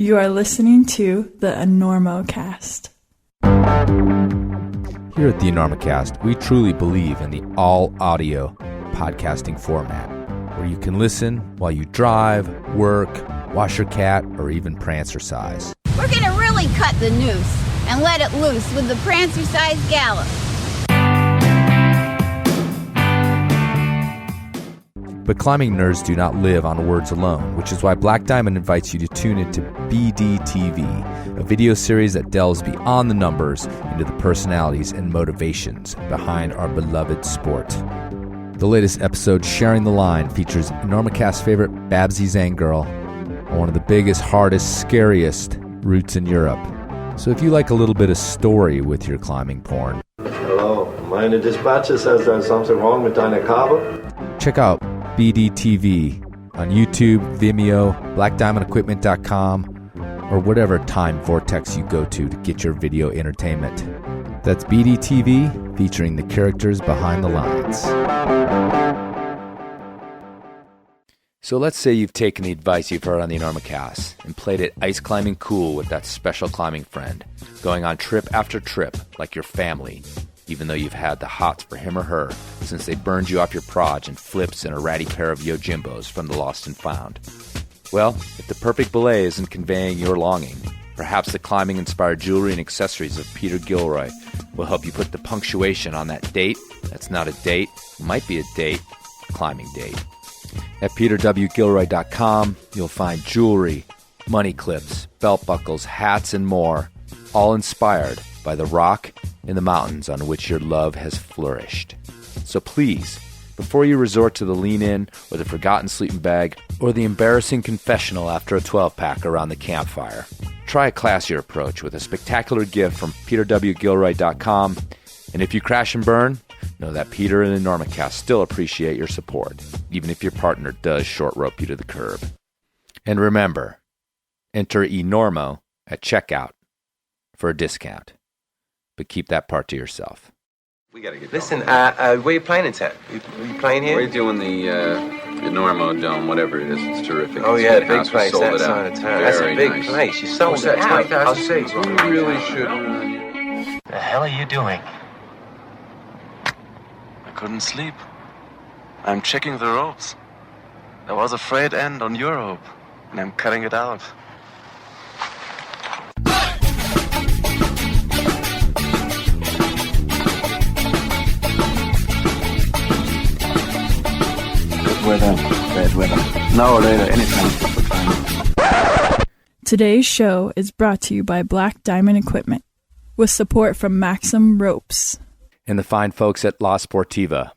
You are listening to the EnormoCast. Here at the EnormoCast, we truly believe in the all-audio podcasting format, where you can listen while you drive, work, wash your cat, or even prancercise. We're going to really cut the noose and let it loose with the prancercise gallop. But climbing nerds do not live on words alone, which is why Black Diamond invites you to tune into BDTV, a video series that delves beyond the numbers into the personalities and motivations behind our beloved sport. The latest episode, Sharing the Line, features EnormoCast's favorite Babsy Zangirl on one of the biggest, hardest, scariest routes in Europe. So if you like a little bit of story with your climbing porn, Hello, meine Dispatcher says there's something wrong with deine Kabel. check out BDTV on YouTube, Vimeo, BlackDiamondEquipment.com, or whatever time vortex you go to get your video entertainment. That's BDTV, featuring the characters behind the lines. So let's say you've taken the advice you've heard on the EnormoCast and played it ice climbing cool with that special climbing friend, going on trip after trip like your family, even though you've had the hots for him or her since they burned you off your proj in flips and a ratty pair of Yojimbos from the Lost and Found. Well, if the perfect belay isn't conveying your longing, perhaps the climbing-inspired jewelry and accessories of Peter Gilroy will help you put the punctuation on that date that's not a date, might be a date, a climbing date. At peterwgilroy.com, you'll find jewelry, money clips, belt buckles, hats, and more, all inspired by the rock in the mountains on which your love has flourished. So please, before you resort to the lean-in or the forgotten sleeping bag or the embarrassing confessional after a 12-pack around the campfire, try a classier approach with a spectacular gift from peterwgilroy.com. And if you crash and burn, know that Peter and EnormoCast still appreciate your support, even if your partner does short rope you to the curb. And remember, enter ENORMO at checkout for a discount. But keep that part to yourself. We gotta get Listen, where are you playing in town? Are you playing here? We're doing the Normo Dome, whatever it is. It's terrific. Oh, It's yeah, big big house. We place, sold that it out. side of town. That's a Very big nice. place. You sold What's it that, out. 20,000 seats? You We really should. The hell are you doing? I couldn't sleep. I'm checking the ropes. There was a frayed end on your rope, and I'm cutting it out. Good weather, bad weather. Now or later, anytime. Today's show is brought to you by Black Diamond Equipment, with support from Maxim Ropes. And the fine folks at La Sportiva.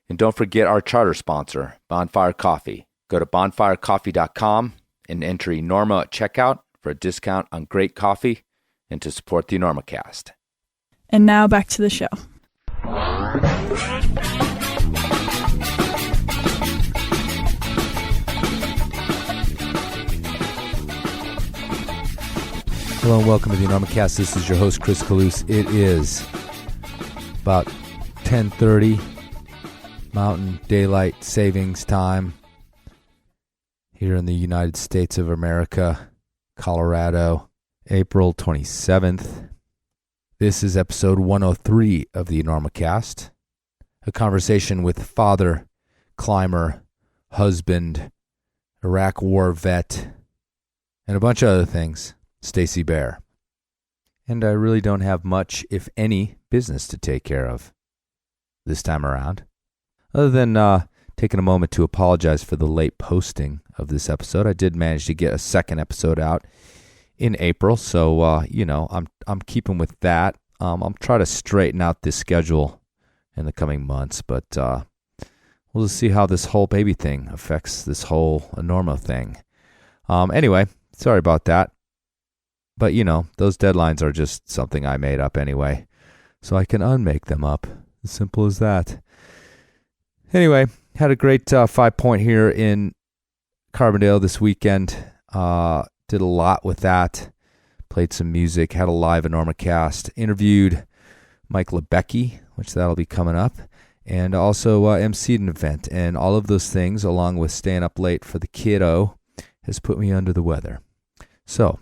And don't forget our charter sponsor, Bonfire Coffee. Go to bonfirecoffee.com and enter ENORMO at checkout for a discount on great coffee and to support the EnormoCast. And now back to the show. Hello and welcome to the EnormoCast. This is your host, Chris Kalous. It is about 10:30 Mountain Daylight Savings Time here in the United States of America, Colorado, April 27th. This is episode 103 of the EnormoCast, a conversation with father, climber, husband, Iraq War vet, and a bunch of other things, Stacy Bare. And I really don't have much, if any, business to take care of this time around, other than taking a moment to apologize for the late posting of this episode. I did manage to get a second episode out in April, so I'm keeping with that. I'm trying to straighten out this schedule in the coming months, but we'll just see how this whole baby thing affects this whole Enormo thing. Anyway, sorry about that. But, those deadlines are just something I made up anyway, so I can unmake them up. As simple as that. Anyway, had a great 5-point here in Carbondale this weekend. Did a lot with that. Played some music, had a live EnormoCast, interviewed Mike Lebecki, which that'll be coming up, and also emceed an event. And all of those things, along with staying up late for the kiddo, has put me under the weather. So,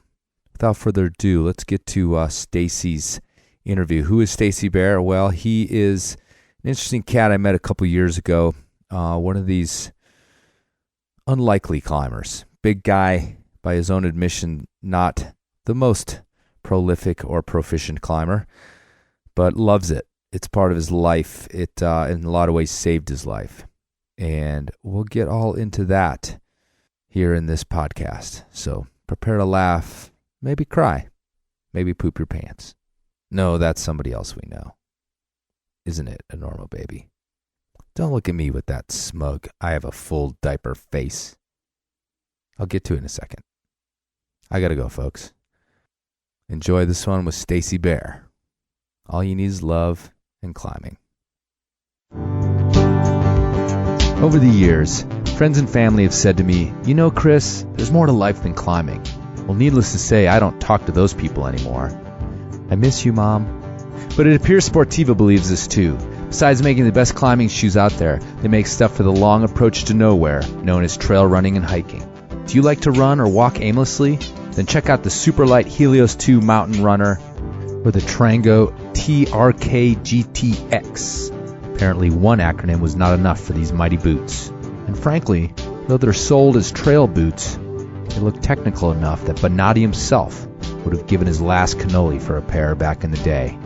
without further ado, let's get to Stacy's interview. Who is Stacy Bare? Well, he is an interesting cat I met a couple years ago. One of these unlikely climbers. Big guy, by his own admission, not the most prolific or proficient climber, but loves it. It's part of his life. It, in a lot of ways, saved his life. And we'll get all into that here in this podcast. So prepare to laugh, maybe cry, maybe poop your pants. No, that's somebody else we know. Isn't it, a normal baby? Don't look at me with that smug, I have a full diaper face. I'll get to it in a second. I gotta go, folks. Enjoy this one with Stacy Bare. All you need is love and climbing. Over the years, friends and family have said to me, "You know, Chris, there's more to life than climbing." Well, needless to say, I don't talk to those people anymore. I miss you, Mom. But it appears Sportiva believes this too. Besides making the best climbing shoes out there, they make stuff for the long approach to nowhere, known as trail running and hiking. Do you like to run or walk aimlessly? Then check out the Superlight Helios 2 Mountain Runner or the Trango TRK GTX. Apparently one acronym was not enough for these mighty boots. And frankly, though they're sold as trail boots, they look technical enough that Bonatti himself would have given his last cannoli for a pair back in the day.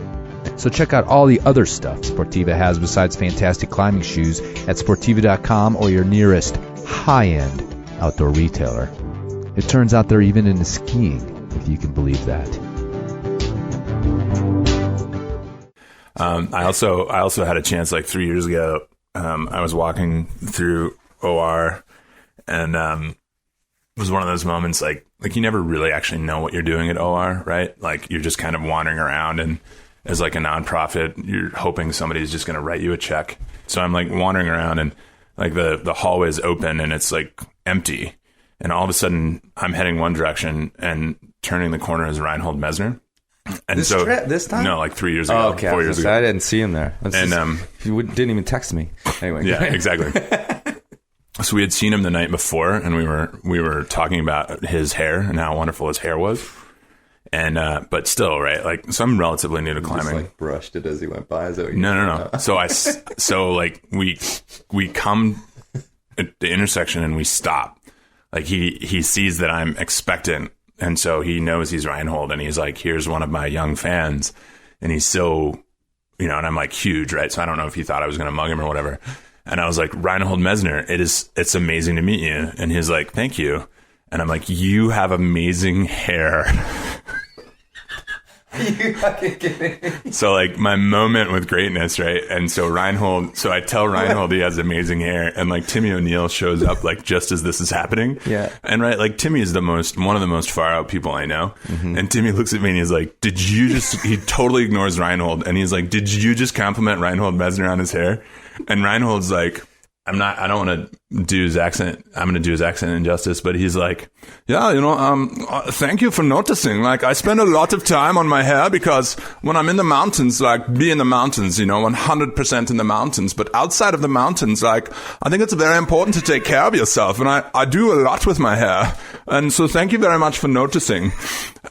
So check out all the other stuff Sportiva has besides fantastic climbing shoes at Sportiva.com or your nearest high-end outdoor retailer. It turns out they're even into skiing, if you can believe that. I also had a chance like 3 years ago. I was walking through OR, and it was one of those moments like you never really actually know what you're doing at OR, right? Like you're just kind of wandering around, and as like a nonprofit, you're hoping somebody's just going to write you a check. So I'm like wandering around, and like the hallway is open and it's like empty, and all of a sudden I'm heading one direction, and turning the corner is Reinhold Messner. And this time? No, like 3 years ago, 4 years ago. I didn't see him there. You didn't even text me. Anyway. Yeah, exactly. So we had seen him the night before, and we were talking about his hair and how wonderful his hair was. And but still, right? Like, so I'm relatively new to climbing. Just like brushed it as he went by. Is that what No. So like we come at the intersection and we stop. Like he sees that I'm expectant. And so he knows he's Reinhold, and he's like, "Here's one of my young fans." And he's so, and I'm like huge, right? So I don't know if he thought I was going to mug him or whatever. And I was like, "Reinhold Messner, it's amazing to meet you." And he's like, "Thank you." And I'm like, "You have amazing hair." You fucking kidding? So like my moment with greatness, right? And so I tell Reinhold he has amazing hair, and like Timmy O'Neill shows up like just as this is happening. Yeah. And right, like Timmy is one of the most far out people I know. Mm-hmm. And Timmy looks at me and he's like, he totally ignores Reinhold, and he's like, "Did you just compliment Reinhold Messner on his hair?" And Reinhold's like, I don't want to do his accent. I'm going to do his accent injustice, but he's like, "Yeah, thank you for noticing. Like, I spend a lot of time on my hair because when I'm in the mountains, like, be in the mountains, 100% in the mountains. But outside of the mountains, like, I think it's very important to take care of yourself. And I do a lot with my hair. And so thank you very much for noticing."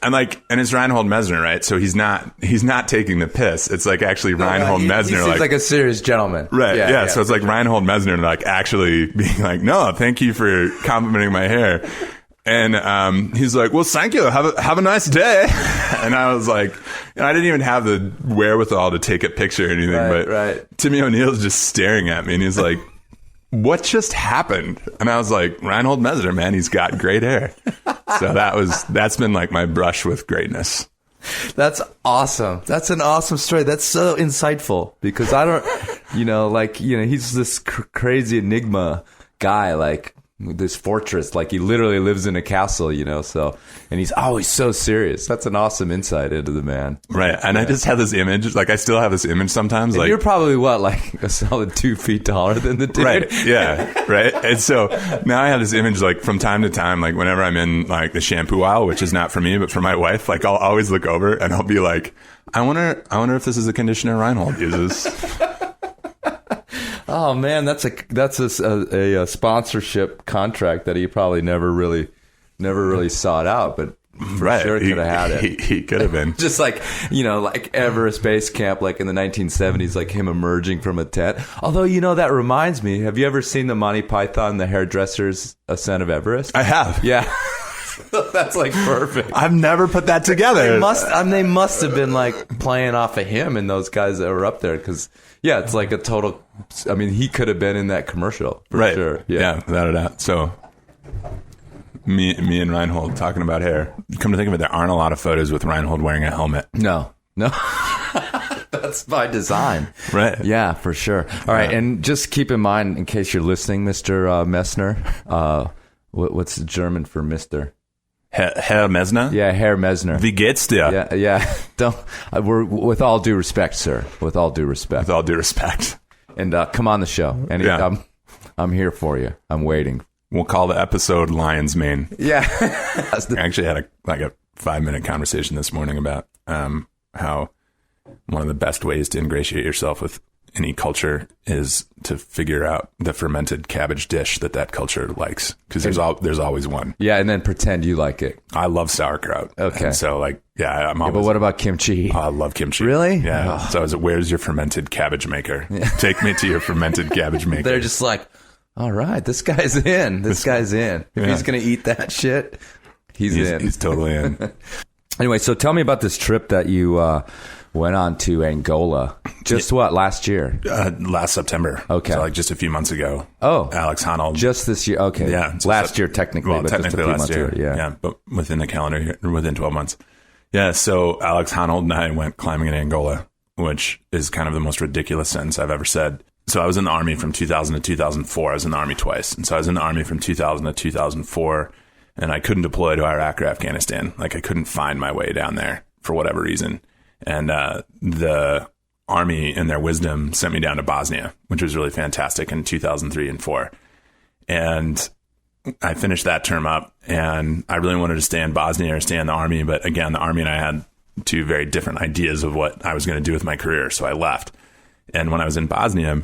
And it's Reinhold Messner, right? So he's not taking the piss. It's like actually Reinhold Messner. He seems like a serious gentleman. Right. Yeah. So it's like Reinhold Messner, like actually being like, "No, thank you for complimenting my hair." And he's like, "Well, thank you. Have a nice day." And I was like, I didn't even have the wherewithal to take a picture or anything. Right. Timmy O'Neill's just staring at me, and he's like, "What just happened?" And I was like, "Reinhold Messner, man, he's got great hair." So that's been like my brush with greatness. That's awesome. That's an awesome story. That's so insightful because I don't, he's this crazy enigma guy, like this fortress, like he literally lives in a castle, so, and he's always so serious. That's an awesome insight into the man. Right. And I just have this image, like I still have this image sometimes. And like you're probably like a solid 2 feet taller than the dude. Right. Yeah. Right. And so now I have this image, like from time to time, like whenever I'm in like the shampoo aisle, which is not for me, but for my wife, like I'll always look over and I'll be like, I wonder if this is the conditioner Reinhold uses. Oh man, that's a sponsorship contract that he probably never really sought out. But For sure could have had it. He could have been. Just like, like Everest Base Camp, like in the 1970s, like him emerging from a tent. Although, that reminds me, have you ever seen the Monty Python, the Hairdresser's Ascent of Everest? I have. Yeah. That's like perfect. I've never put that together. They must have been like playing off of him and those guys that were up there, because it's like a total. I mean, he could have been in that commercial for sure. Yeah, without a doubt. So me and Reinhold talking about hair. Come to think of it, there aren't a lot of photos with Reinhold wearing a helmet. No. That's by design. Right. Yeah, for sure. All right, and just keep in mind, in case you're listening, Mr. Messner, what's the German for Mr.? Herr Messner? Yeah, Herr Messner. Wie geht's dir? Yeah. We're with all due respect, sir. With all due respect. With all due respect. And come on the show. And I'm here for you. I'm waiting. We'll call the episode Lion's Mane. Yeah. I actually had a 5-minute conversation this morning about how one of the best ways to ingratiate yourself with any culture is to figure out the fermented cabbage dish that culture likes, because there's always one. Yeah, and then pretend you like it. I love sauerkraut. Okay, and so I'm always. But what about kimchi? Oh, I love kimchi. Really? Yeah. Oh. So I was, where's your fermented cabbage maker? Yeah. Take me to your fermented cabbage maker. They're just like, all right, this guy's in. This guy's in. If he's gonna eat that shit, he's in. He's totally in. Anyway, so tell me about this trip that you went on to Angola. Last year? Last September. Okay. So just a few months ago. Oh. Alex Honnold. Just this year. Okay. Yeah. Last year, technically. Well, but technically just a few last months year. Ago. Yeah. But within the calendar year, within 12 months. Yeah. So Alex Honnold and I went climbing in Angola, which is kind of the most ridiculous sentence I've ever said. So I was in the Army from 2000 to 2004. I was in the Army twice. And so I was in the Army from 2000 to 2004, and I couldn't deploy to Iraq or Afghanistan. Like, I couldn't find my way down there for whatever reason. And the Army, in their wisdom, sent me down to Bosnia, which was really fantastic in 2003 and 4. And I finished that term up, and I really wanted to stay in Bosnia or stay in the Army. But again, the Army and I had two very different ideas of what I was going to do with my career. So I left. And when I was in Bosnia,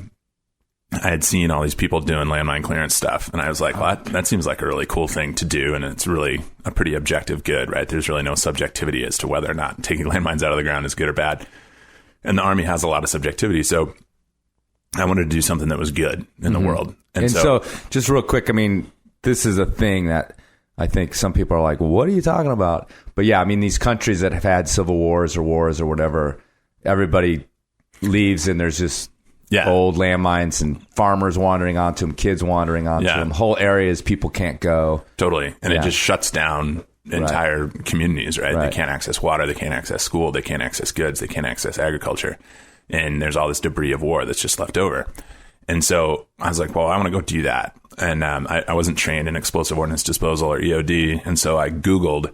I had seen all these people doing landmine clearance stuff. And I was like, well, that seems like a really cool thing to do. And it's really a pretty objective good, right? There's really no subjectivity as to whether or not taking landmines out of the ground is good or bad. And the Army has a lot of subjectivity. So I wanted to do something that was good in the world. And so just real quick, I mean, this is a thing that I think some people are like, well, what are you talking about? But yeah, I mean, these countries that have had civil wars or whatever, everybody leaves and there's just old landmines and farmers wandering onto them, kids wandering onto them, whole areas people can't go. Totally. And it just shuts down entire communities, right? They can't access water, they can't access school, they can't access goods, they can't access agriculture. And there's all this debris of war that's just left over. And so I was like, well, I want to go do that. And I wasn't trained in explosive ordnance disposal or EOD. And so I Googled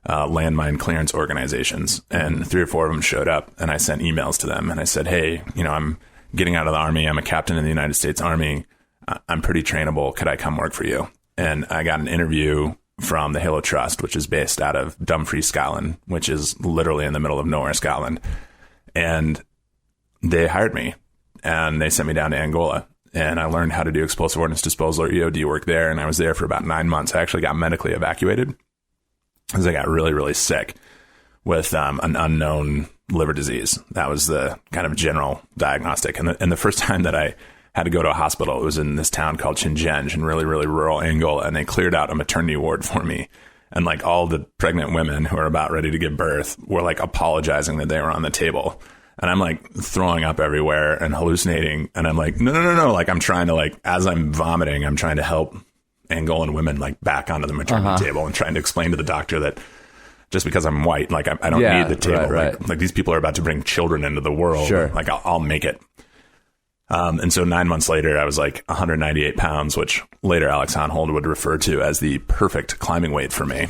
landmine clearance organizations, and 3 or 4 of them showed up, and I sent emails to them and I said, hey, I'm getting out of the Army. I'm a captain in the United States Army. I'm pretty trainable. Could I come work for you? And I got an interview from the Halo Trust, which is based out of Dumfries, Scotland, which is literally in the middle of nowhere, Scotland. And they hired me, and they sent me down to Angola, and I learned how to do explosive ordnance disposal or EOD work there. And I was there for about 9 months. I actually got medically evacuated because I got really, really sick with an unknown liver disease. That was the kind of general diagnostic. And the first time that I had to go to a hospital, it was in this town called Chinjenj in really, really rural Angola. And they cleared out a maternity ward for me. And like all the pregnant women who are about ready to give birth were like apologizing that they were on the table. And I'm like throwing up everywhere and hallucinating. And I'm like, no. Like I'm trying to as I'm vomiting, I'm trying to help Angolan women like back onto the maternity table and trying to explain to the doctor that just because I'm white, like I don't need the table. Right. Like these people are about to bring children into the world. Sure. Like I'll make it. And so 9 months later, I was like 198 pounds, which later Alex Honnold would refer to as the perfect climbing weight for me.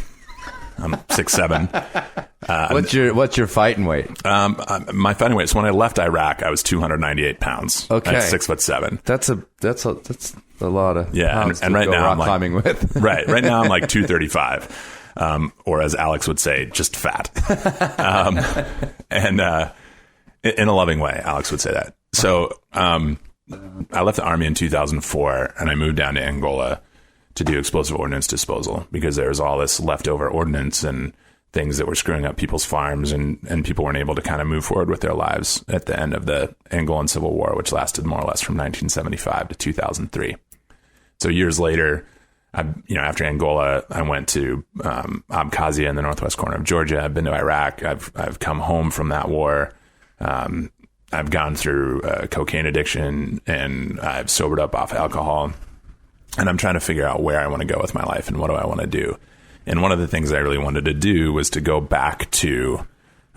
I'm 6'7". What's your fighting weight? My fighting weight. So when I left Iraq, I was 298 pounds. Okay, at 6'7". That's a lot of pounds and to right go now rock I'm like, climbing with. right now I'm like 235, or as Alex would say, just fat. And in a loving way, Alex would say that. So I left the Army in 2004, and I moved down to Angola to do explosive ordnance disposal because there was all this leftover ordnance and things that were screwing up people's farms, and people weren't able to kind of move forward with their lives at the end of the Angolan Civil War, which lasted more or less from 1975 to 2003. So years later, after Angola, I went to Abkhazia in the northwest corner of Georgia. I've been to Iraq. I've come home from that war. I've gone through cocaine addiction, and I've sobered up off alcohol. And I'm trying to figure out where I want to go with my life and what do I want to do. And one of the things I really wanted to do was to go back to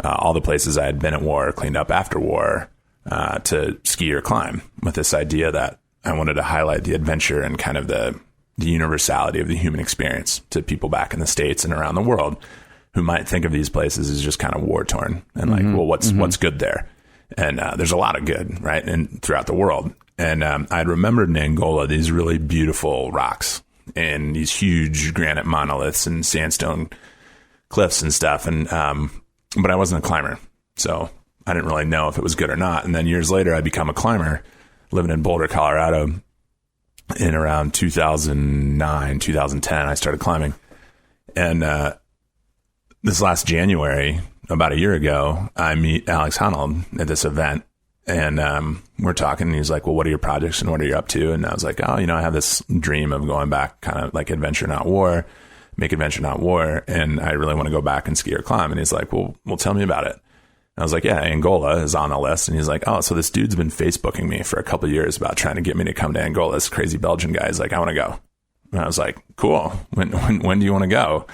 all the places I had been at war, cleaned up after war, to ski or climb, with this idea that I wanted to highlight the adventure and kind of the universality of the human experience to people back in the States and around the world who might think of these places as just kind of war torn and like, well, what's good there? And there's a lot of good, right? And throughout the world. And I'd remembered in Angola these really beautiful rocks and these huge granite monoliths and sandstone cliffs and stuff. And but I wasn't a climber, so I didn't really know if it was good or not. And then years later, I become a climber, living in Boulder, Colorado. In around 2009, 2010, I started climbing. And this last January, about a year ago, I meet Alex Honnold at this event. And we're talking, and he's like, well, what are your projects and what are you up to? And I was like, I have this dream of going back, kind of like adventure, not war, make adventure, not war. And I really want to go back and ski or climb. And he's like, well, tell me about it. And I was like, yeah, Angola is on the list. And he's like, oh, so this dude's been Facebooking me for a couple of years about trying to get me to come to Angola. This crazy Belgian guy. He's like, I want to go. And I was like, cool. When do you want to go?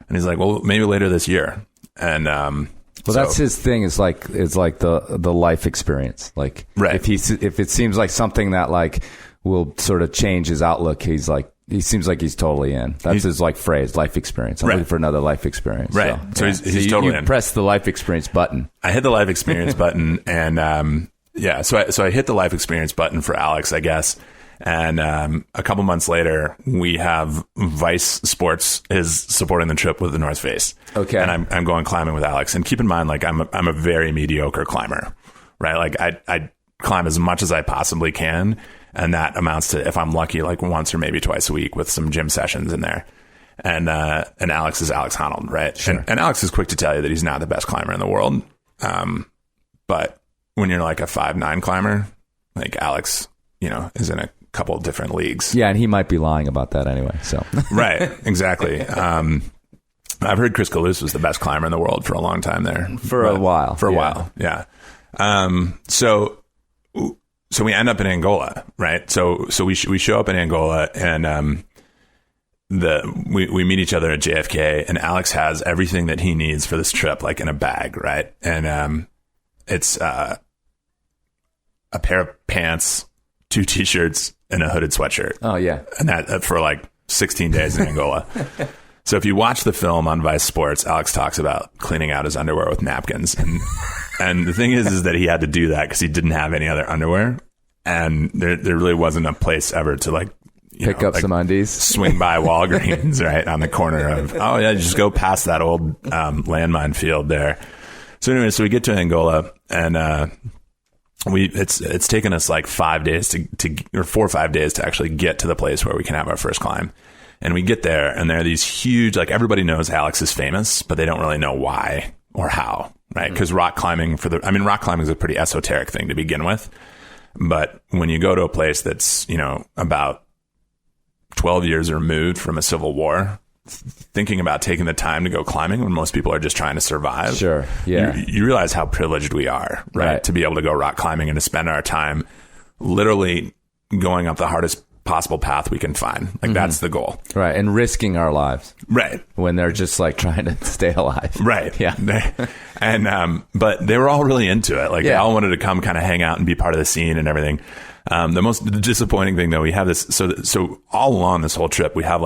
And he's like, well, maybe later this year. And, well, that's his thing. Is like the life experience. Like, right. If it seems like something that like will sort of change his outlook, he seems like he's totally in. That's his like phrase, life experience. I'm looking for another life experience. Right. So he's totally in. Press the life experience button. I hit the life experience button, and so I hit the life experience button for Alex, I guess. And a couple months later, we have Vice Sports is supporting the trip with the North Face. Okay. And I'm going climbing with Alex. And keep in mind, like I'm a very mediocre climber, right? Like I climb as much as I possibly can. And that amounts to, if I'm lucky, like once or maybe twice a week with some gym sessions in there. And Alex is Alex Honnold, right? Sure. And Alex is quick to tell you that he's not the best climber in the world. But when you're like a 5'9" climber, like Alex, is in a couple of different leagues. Yeah, and he might be lying about that anyway. So right, exactly. I've heard Chris Kalous was the best climber in the world for a long time there. For a while, yeah. So we end up in Angola, right? So we show up in Angola, and we meet each other at JFK, and Alex has everything that he needs for this trip, like in a bag, right? And it's a pair of pants, 2 t-shirts, and a hooded sweatshirt. Oh yeah, and that for like 16 days in Angola. So if you watch the film on Vice Sports, Alex talks about cleaning out his underwear with napkins. And the thing is that he had to do that because he didn't have any other underwear. And there really wasn't a place ever to like, pick up some undies, swing by Walgreens, right? On the corner of, just go past that old landmine field there. So anyway, so we get to Angola, and it's taken us like 5 days or 4 or 5 days to actually get to the place where we can have our first climb. And we get there, and there are these huge, like everybody knows Alex is famous, but they don't really know why or how, right? Because rock climbing is a pretty esoteric thing to begin with. But when you go to a place that's, about 12 years removed from a civil war, thinking about taking the time to go climbing when most people are just trying to survive. Sure. Yeah. You realize how privileged we are, right? To be able to go rock climbing and to spend our time literally going up the hardest possible path we can find. Like that's the goal. Right. And risking our lives. Right. When they're just like trying to stay alive. Right. Yeah. And, but they were all really into it. Like they all wanted to come kind of hang out and be part of the scene and everything. The most disappointing thing though, we have this, so all along this whole trip, we have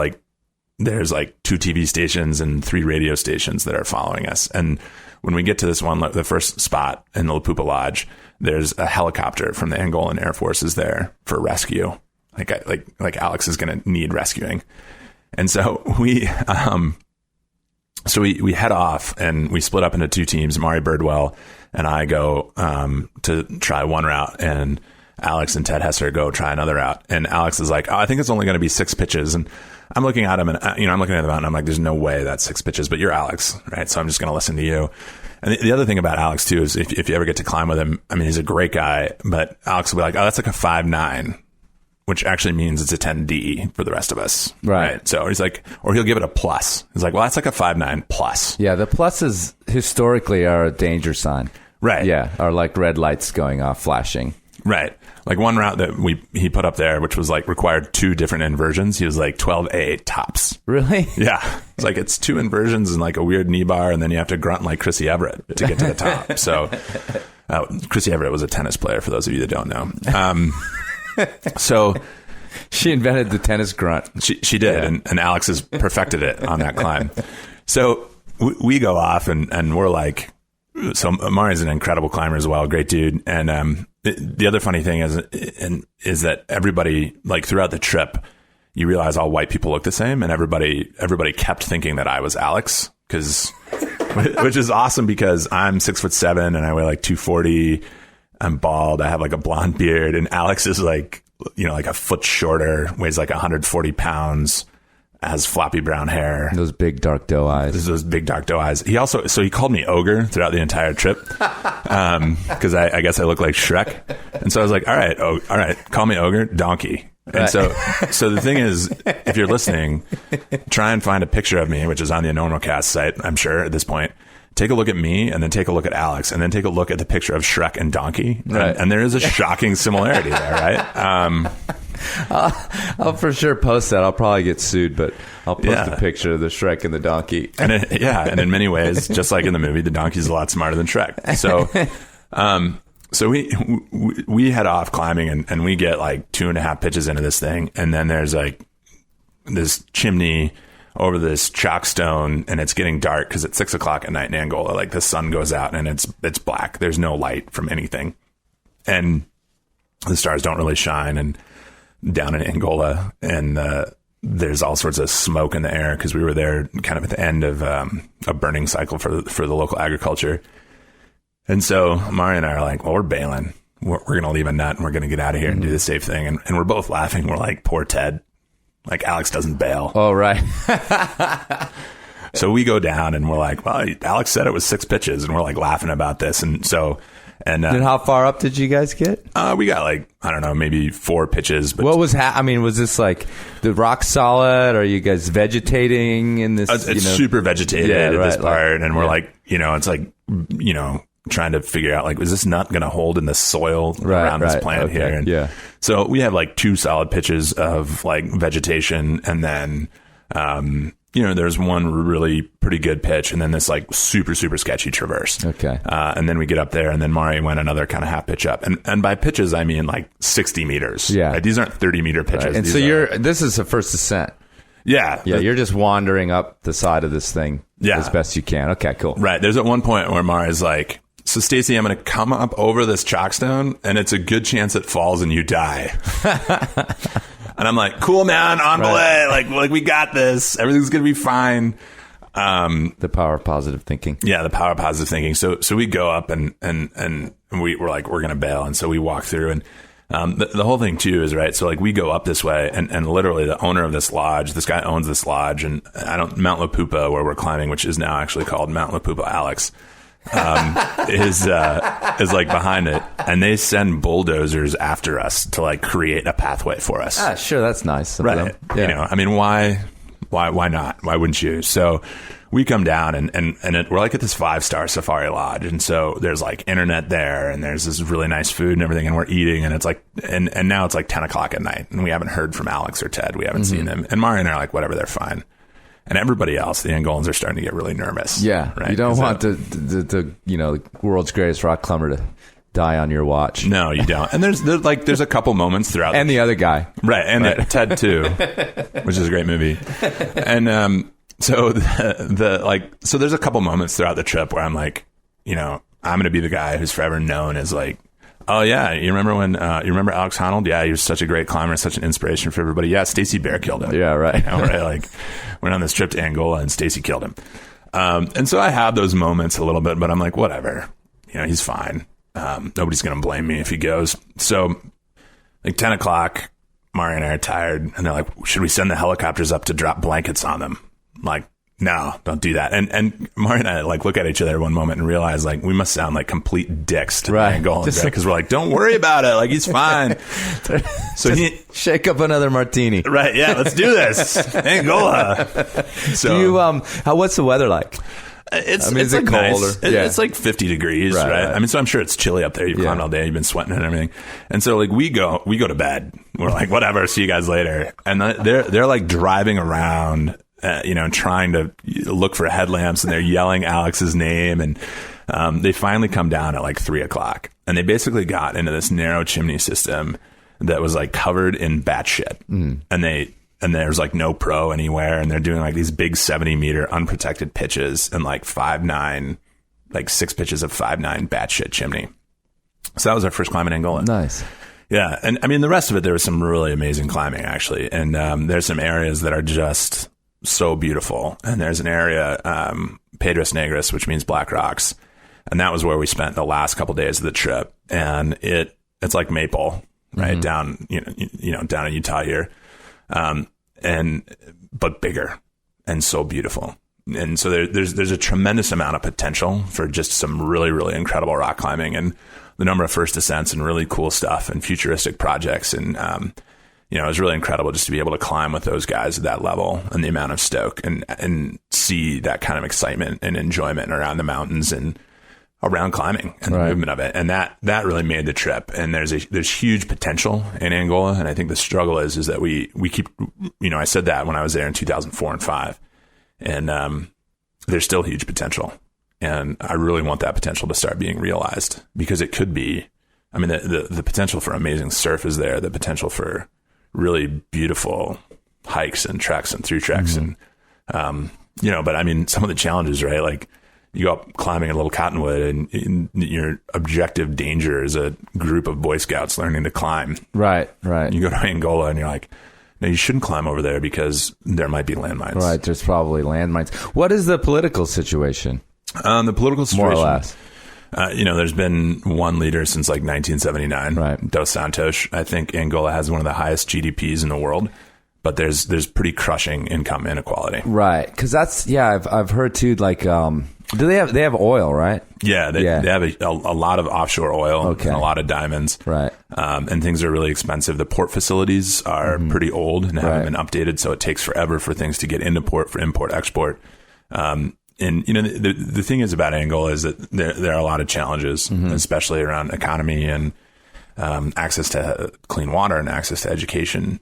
there's 2 TV stations and 3 radio stations that are following us. And when we get to this one, the first spot in the La Pupa Lodge, there's a helicopter from the Angolan Air Force is there for rescue. Like Alex is going to need rescuing. And so we head off, and we split up into 2 teams. Mari Birdwell and I go to try one route, and Alex and Ted Hesser go try another route. And Alex is like, I think it's only going to be 6 pitches. And I'm looking at him and, I'm looking at the mountain. I'm like, there's no way that's 6 pitches, but you're Alex, right? So I'm just going to listen to you. And the other thing about Alex too is if you ever get to climb with him, I mean, he's a great guy, but Alex will be like, oh, that's like a 5.9, which actually means it's a 10D for the rest of us. Right. So he's like, or he'll give it a plus. He's like, well, that's like a 5.9 plus. Yeah. The pluses historically are a danger sign. Right. Yeah. Are like red lights going off, flashing. Right. Like one route that he put up there, which was like required 2 different inversions. He was like 12A tops. Really? Yeah. It's like it's 2 inversions and like a weird knee bar, and then you have to grunt like Chrissy Everett to get to the top. So Chrissy Everett was a tennis player, for those of you that don't know. So she invented the tennis grunt. She did, yeah. and Alex has perfected it on that climb. So we go off, and we're like, so Mari's an incredible climber as well, great dude, and the other funny thing is that everybody, like throughout the trip, you realize all white people look the same, and everybody kept thinking that I was Alex, which is awesome because I'm 6'7" and I weigh like 240. I'm bald. I have like a blonde beard, and Alex is like, like a foot shorter, weighs like 140 pounds, has floppy brown hair, those big dark doe eyes. He called me ogre throughout the entire trip, because I guess I look like Shrek, and so I was like, all right, call me ogre, donkey. And so the thing is, if you're listening, try and find a picture of me, which is on the Enormocast site, I'm sure at this point. Take a look at me, and then take a look at Alex, and then take a look at the picture of Shrek and Donkey. Right. And there is a shocking similarity there, right? I'll for sure post that. I'll probably get sued, but I'll post a picture of the Shrek and the donkey. And and in many ways, just like in the movie, the donkey's a lot smarter than Shrek. So we head off climbing, and we get like 2.5 pitches into this thing, and then there's like this chimney over this chalk stone, and it's getting dark because it's 6:00 at night in Angola. Like the sun goes out and it's black. There's no light from anything, and the stars don't really shine. And down in Angola, and there's all sorts of smoke in the air because we were there kind of at the end of a burning cycle for the local agriculture. And so Mari and I are like, well, we're bailing. We're going to leave a nut, and we're going to get out of here and do the safe thing. And we're both laughing. We're like, poor Ted. Like, Alex doesn't bail. Oh, right. So we go down, and we're like, well, Alex said it was 6 pitches, and we're like laughing about this. And so, and how far up did you guys get? We got like, I don't know, maybe 4 pitches. But what was, was this like the rock solid? Or are you guys vegetating in this? It's super vegetated at this part. And we're like, it's like, trying to figure out, like, is this nut going to hold in the soil around this plant here? And so we have like 2 solid pitches of like vegetation, and then there's one really pretty good pitch, and then this like super super sketchy traverse. And then we get up there, and then Mari went another kind of half pitch up, and by pitches I mean like 60 meters. Like, these aren't 30-meter pitches. Right. And these so this is the first ascent. You're just wandering up the side of this thing as best you can. Okay, cool. Right. There's at one point where Mari's like, so Stacy, I'm going to come up over this chalkstone, and it's a good chance it falls and you die. And I'm like, cool, man, on belay. Like we got this. Everything's going to be fine. The power of positive thinking. Yeah, the power of positive thinking. So we go up, and we're like, we're going to bail. And so we walk through, and the whole thing too is, right, so like we go up this way, and literally the owner of this lodge, this guy owns this lodge, and Mount Lapupa, where we're climbing, which is now actually called Mount Lapupa Alex, is like behind it, and they send bulldozers after us to like create a pathway for us. Sure, that's nice. Right. Why not? Why wouldn't you? So we come down, and we're like at this 5-star safari lodge, and so there's like internet there, and there's this really nice food and everything, and we're eating, and it's like, and now it's like 10:00 at night, and we haven't heard from Alex or Ted. We haven't seen them, and Mari and I are like, whatever, they're fine. And everybody else, the Angolans, are starting to get really nervous. Yeah, right? You don't want the world's greatest rock climber to die on your watch. No, you don't. And there's a couple moments throughout, and the other guy, right? And Ted too, which is a great movie. And so so there's a couple moments throughout the trip where I'm like, I'm going to be the guy who's forever known as like, oh yeah, you remember Alex Honnold? Yeah, he was such a great climber, such an inspiration for everybody. Yeah, Stacy Bare killed him. Yeah, right. Right. Like, went on this trip to Angola, and Stacy killed him. And so I have those moments a little bit, but I'm like, whatever. He's fine. Nobody's going to blame me if he goes. So like 10:00, Mari and I are tired, and they're like, should we send the helicopters up to drop blankets on them? I'm like, no, don't do that. And Mari and I like look at each other one moment and realize like we must sound like complete dicks to Angolans, because we're like, don't worry about it, like he's fine. So he shake up another martini, right? Yeah, let's do this, Angola. So do you what's the weather like? It's is like it cold? Nice. It's like 50 degrees, right? I mean, so I'm sure it's chilly up there. You've climbed all day, you've been sweating and everything, and so like we go to bed. We're like, whatever, see you guys later. And they're like driving around. Trying to look for headlamps, and they're yelling Alex's name, and they finally come down at like 3:00, and they basically got into this narrow chimney system that was like covered in bat shit, and there's like no pro anywhere, and they're doing like these big 70-meter unprotected pitches and like 5'9", like 6 pitches of 5'9" bat shit chimney. So that was our first climb in Angola. Nice. Yeah, and I mean the rest of it, there was some really amazing climbing actually, and there's some areas that are just so beautiful. And there's an area, Pedras Negras, which means black rocks. And that was where we spent the last couple days of the trip. And it's like maple, right? Down, down in Utah here. But bigger and so beautiful. And so there's a tremendous amount of potential for just some really, really incredible rock climbing, and the number of first ascents and really cool stuff and futuristic projects. And, it was really incredible just to be able to climb with those guys at that level, and the amount of stoke and see that kind of excitement and enjoyment around the mountains and around climbing and the movement of it. And that really made the trip. And there's huge potential in Angola. And I think the struggle is that we keep, I said that when I was there in 2004 and 2005, and there's still huge potential. And I really want that potential to start being realized, because it could be, I mean, the potential for amazing surf is there. The potential for really beautiful hikes and treks and through treks. And, but I mean, some of the challenges, right? Like you go up climbing a little cottonwood, and your objective danger is a group of Boy Scouts learning to climb. Right. You go to Angola and you're like, no, you shouldn't climb over there because there might be landmines. Right. There's probably landmines. What is the political situation? The political situation, more or less. There's been one leader since like 1979, right? Dos Santos. I think Angola has one of the highest GDPs in the world, but there's pretty crushing income inequality. Right. Because I've heard too, like, do they have oil, right? Yeah. They have a lot of offshore oil, and a lot of diamonds. Right. And things are really expensive. The port facilities are pretty old and haven't been updated. So it takes forever for things to get into port for import, export. And, the thing is about Angola is that there are a lot of challenges, especially around economy and access to clean water and access to education.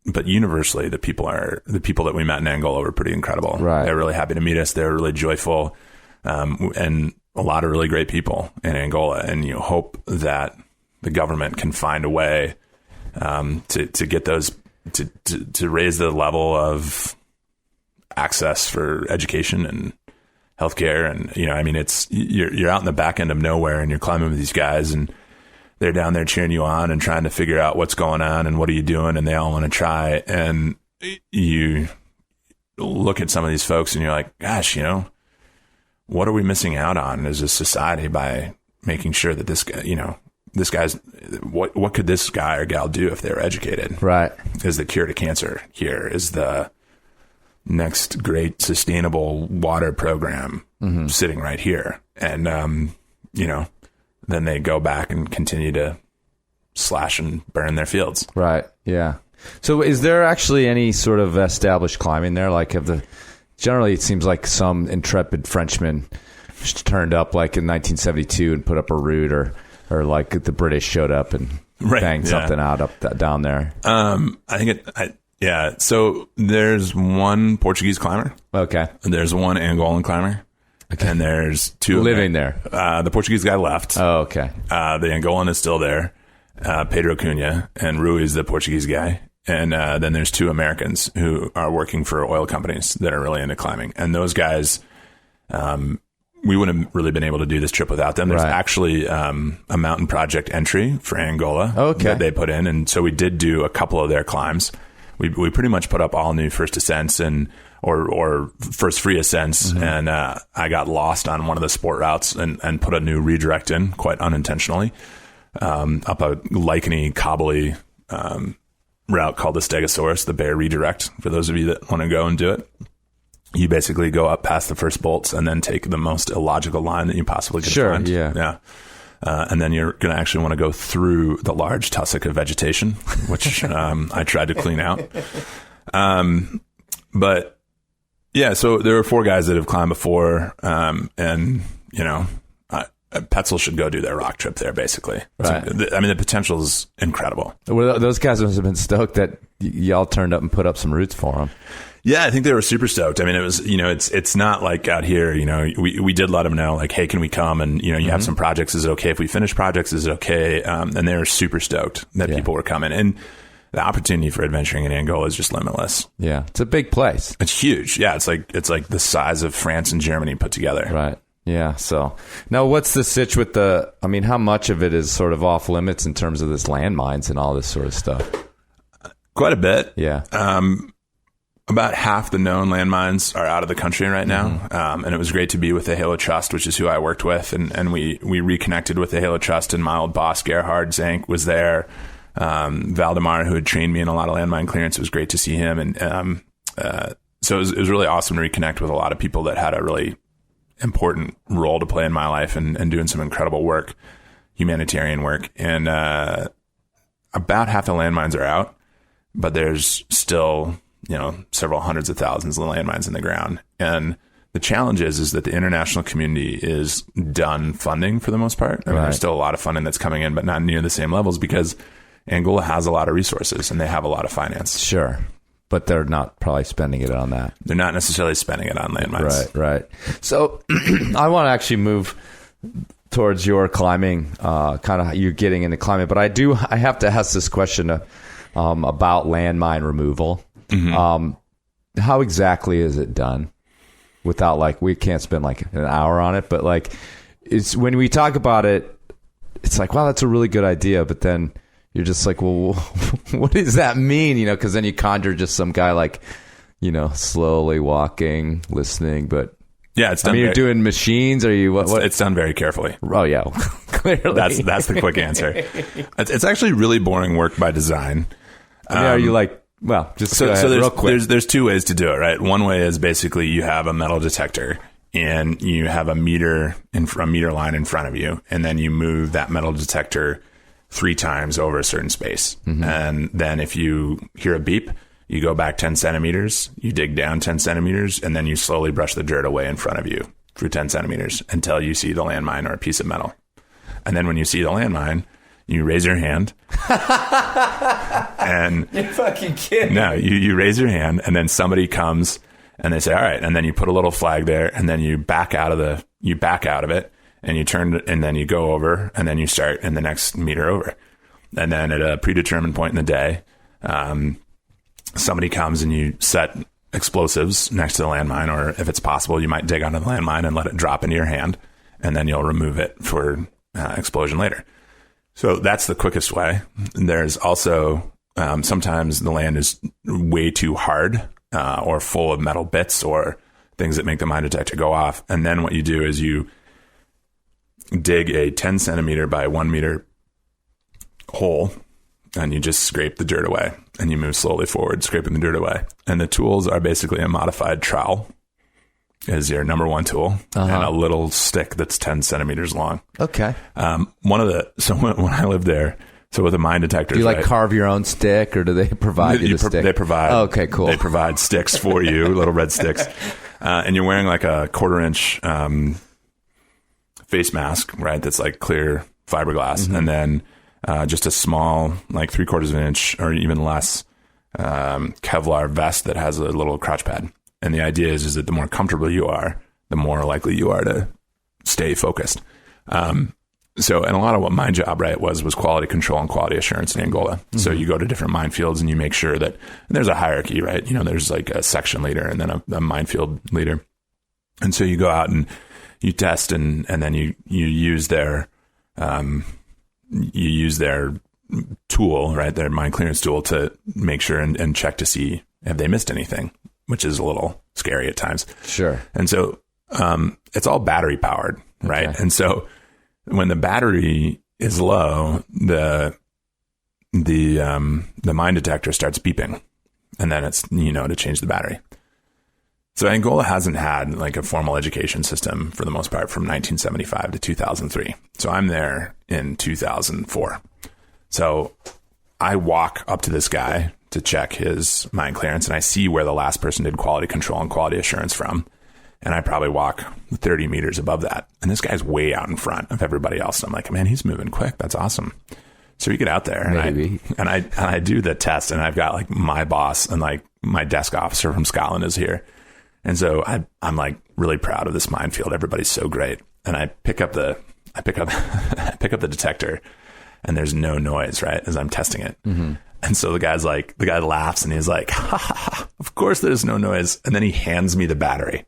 But universally, the people that we met in Angola were pretty incredible. Right. They're really happy to meet us. They're really joyful, and a lot of really great people in Angola. And you hope that the government can find a way to get those to raise the level of access for education and healthcare. And, it's, you're out in the back end of nowhere, and you're climbing with these guys, and they're down there cheering you on and trying to figure out what's going on and what are you doing. And they all want to try. And you look at some of these folks and you're like, gosh, what are we missing out on as a society by making sure that this guy, what could this guy or gal do if they were educated? Right. Is the cure to cancer here? Is the next great sustainable water program sitting right here? And, then they go back and continue to slash and burn their fields. Right. Yeah. So is there actually any sort of established climbing there? Like generally it seems like some intrepid Frenchman turned up like in 1972 and put up a route, or like the British showed up and banged something out down there. So there's one Portuguese climber. Okay. There's one Angolan climber. Okay. And there's two living there. The Portuguese guy left. Oh, okay. The Angolan is still there. Pedro Cunha, and Rui is the Portuguese guy. And then there's two Americans who are working for oil companies that are really into climbing. And those guys, we wouldn't have really been able to do this trip without them. There's actually a mountain project entry for Angola that they put in. And so we did do a couple of their climbs. We pretty much put up all new first ascents or first free ascents. And I got lost on one of the sport routes and put a new redirect in quite unintentionally, up a licheny, cobbly route called the Stegosaurus, the Bear redirect, for those of you that want to go and do it. You basically go up past the first bolts and then take the most illogical line that you possibly could find. Yeah. And then you're going to actually want to go through the large tussock of vegetation, which I tried to clean out. But yeah, so there are 4 guys that have climbed before, and Petzl should go do their rock trip there, basically. Right. I mean, the potential is incredible. Well, those guys must have been stoked that y'all turned up and put up some roots for them. Yeah, I think they were super stoked. I mean, it was, it's not like out here, we did let them know, like, hey, can we come? And, you have some projects. Is it okay if we finish projects? Is it okay? And they were super stoked that people were coming. And the opportunity for adventuring in Angola is just limitless. Yeah. It's a big place. It's huge. Yeah. It's like the size of France and Germany put together. Right. Yeah. So now what's the sitch with how much of it is sort of off limits in terms of this landmines and all this sort of stuff? Quite a bit. Yeah. About half the known landmines are out of the country right now. And it was great to be with the Halo Trust, which is who I worked with. And we reconnected with the Halo Trust, and my old boss, Gerhard Zank, was there. Valdemar, who had trained me in a lot of landmine clearance, it was great to see him. And so it was really awesome to reconnect with a lot of people that had a really important role to play in my life and doing some incredible work, humanitarian work. And about half the landmines are out, but there's still several hundreds of thousands of landmines in the ground. And the challenge is that the international community is done funding for the most part. I mean, there's still a lot of funding that's coming in, but not near the same levels, because Angola has a lot of resources and they have a lot of finance. Sure. But they're not probably spending it on that. They're not necessarily spending it on landmines. Right. So I want to actually move towards your climbing, kind of you getting into climbing. But I have to ask this question about landmine removal. How exactly is it done? Without we can't spend an hour on it, but it's when we talk about it, it's like, wow, that's a really good idea. But then you're just like, well, what does that mean? Because then you conjure just some guy slowly walking, listening. But yeah, it's done. You're doing machines. Are you? What? It's done very carefully. Oh yeah, clearly. That's the quick answer. It's actually really boring work by design. Are you well, just go ahead, so real quick. There's 2 ways to do it, right? One way is basically you have a metal detector and you have a meter line in front of you, and then you move that metal detector 3 times over a certain space. And then if you hear a beep, you go back 10 centimeters, you dig down 10 centimeters, and then you slowly brush the dirt away in front of you for 10 centimeters until you see the landmine or a piece of metal. And then when you see the landmine, you raise your hand. And you're fucking kidding. No, you raise your hand, and then somebody comes and they say, all right. And then you put a little flag there, and then you back out of it, and you turn, and then you go over, and then you start in the next meter over. And then at a predetermined point in the day, somebody comes and you set explosives next to the landmine, or if it's possible, you might dig onto the landmine and let it drop into your hand, and then you'll remove it for explosion later. So that's the quickest way. There's also sometimes the land is way too hard or full of metal bits or things that make the mine detector go off. And then what you do is you dig a 10 centimeter by 1 meter hole, and you just scrape the dirt away, and you move slowly forward, scraping the dirt away. And the tools are basically a modified trowel is your number 1 tool, and a little stick that's 10 centimeters long. Okay. When I lived there, so with a mine detector, do you carve your own stick, or do they provide you the stick? They provide. Oh, okay, cool. They provide sticks for you, little red sticks, and you're wearing a 1/4 inch face mask, right? That's clear fiberglass, and then just a small 3/4 inch or even less Kevlar vest that has a little crotch pad. And the idea is that the more comfortable you are, the more likely you are to stay focused. So, and a lot of what my job, was quality control and quality assurance in Angola. So you go to different minefields and you make sure that, and there's a hierarchy, right? There's a section leader and then a minefield leader. And so you go out and you test and then you use their tool, right? Their mine clearance tool to make sure and check to see have they missed anything, which is a little scary at times. Sure. And so it's all battery powered, right? Okay. And so when the battery is low, the the mine detector starts beeping, and then it's, to change the battery. So Angola hasn't had like a formal education system for the most part from 1975 to 2003. So I'm there in 2004. So I walk up to this guy to check his mine clearance, and I see where the last person did quality control and quality assurance from. And I probably walk 30 meters above that. And this guy's way out in front of everybody else. I'm like, man, he's moving quick. That's awesome. So we get out there and I do the test, and I've got like my boss and like my desk officer from Scotland is here. And so I'm like really proud of this minefield. Everybody's so great. And I pick up the detector, and there's no noise, right, as I'm testing it. Mm-hmm. And so the guy laughs, and he's like, ha, ha, ha, of course there's no noise. And then he hands me the battery.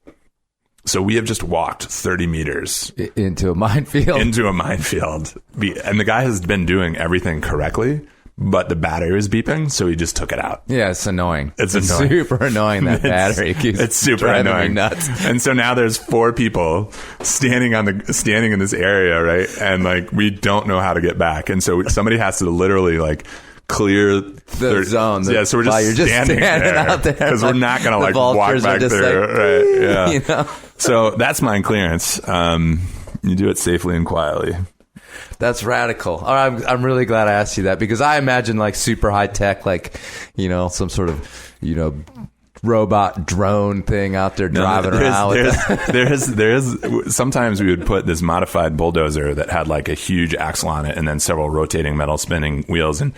So we have just walked 30 meters into a minefield. And the guy has been doing everything correctly, but the battery was beeping, so he just took it out. Yeah, it's annoying. It's annoying. Super annoying, that battery. It's super annoying. Me nuts. And so now there's 4 people standing in this area, right? And like we don't know how to get back. And so somebody has to literally like clear the zone. So we're just standing out there because we're not going to like walk back there. Like, right? Yeah. So that's mine clearance. You do it safely and quietly. That's radical. I'm really glad I asked you that, because I imagine like super high tech, like, some sort of, robot drone thing out there driving around. There is sometimes we would put this modified bulldozer that had like a huge axle on it and then several rotating metal spinning wheels, and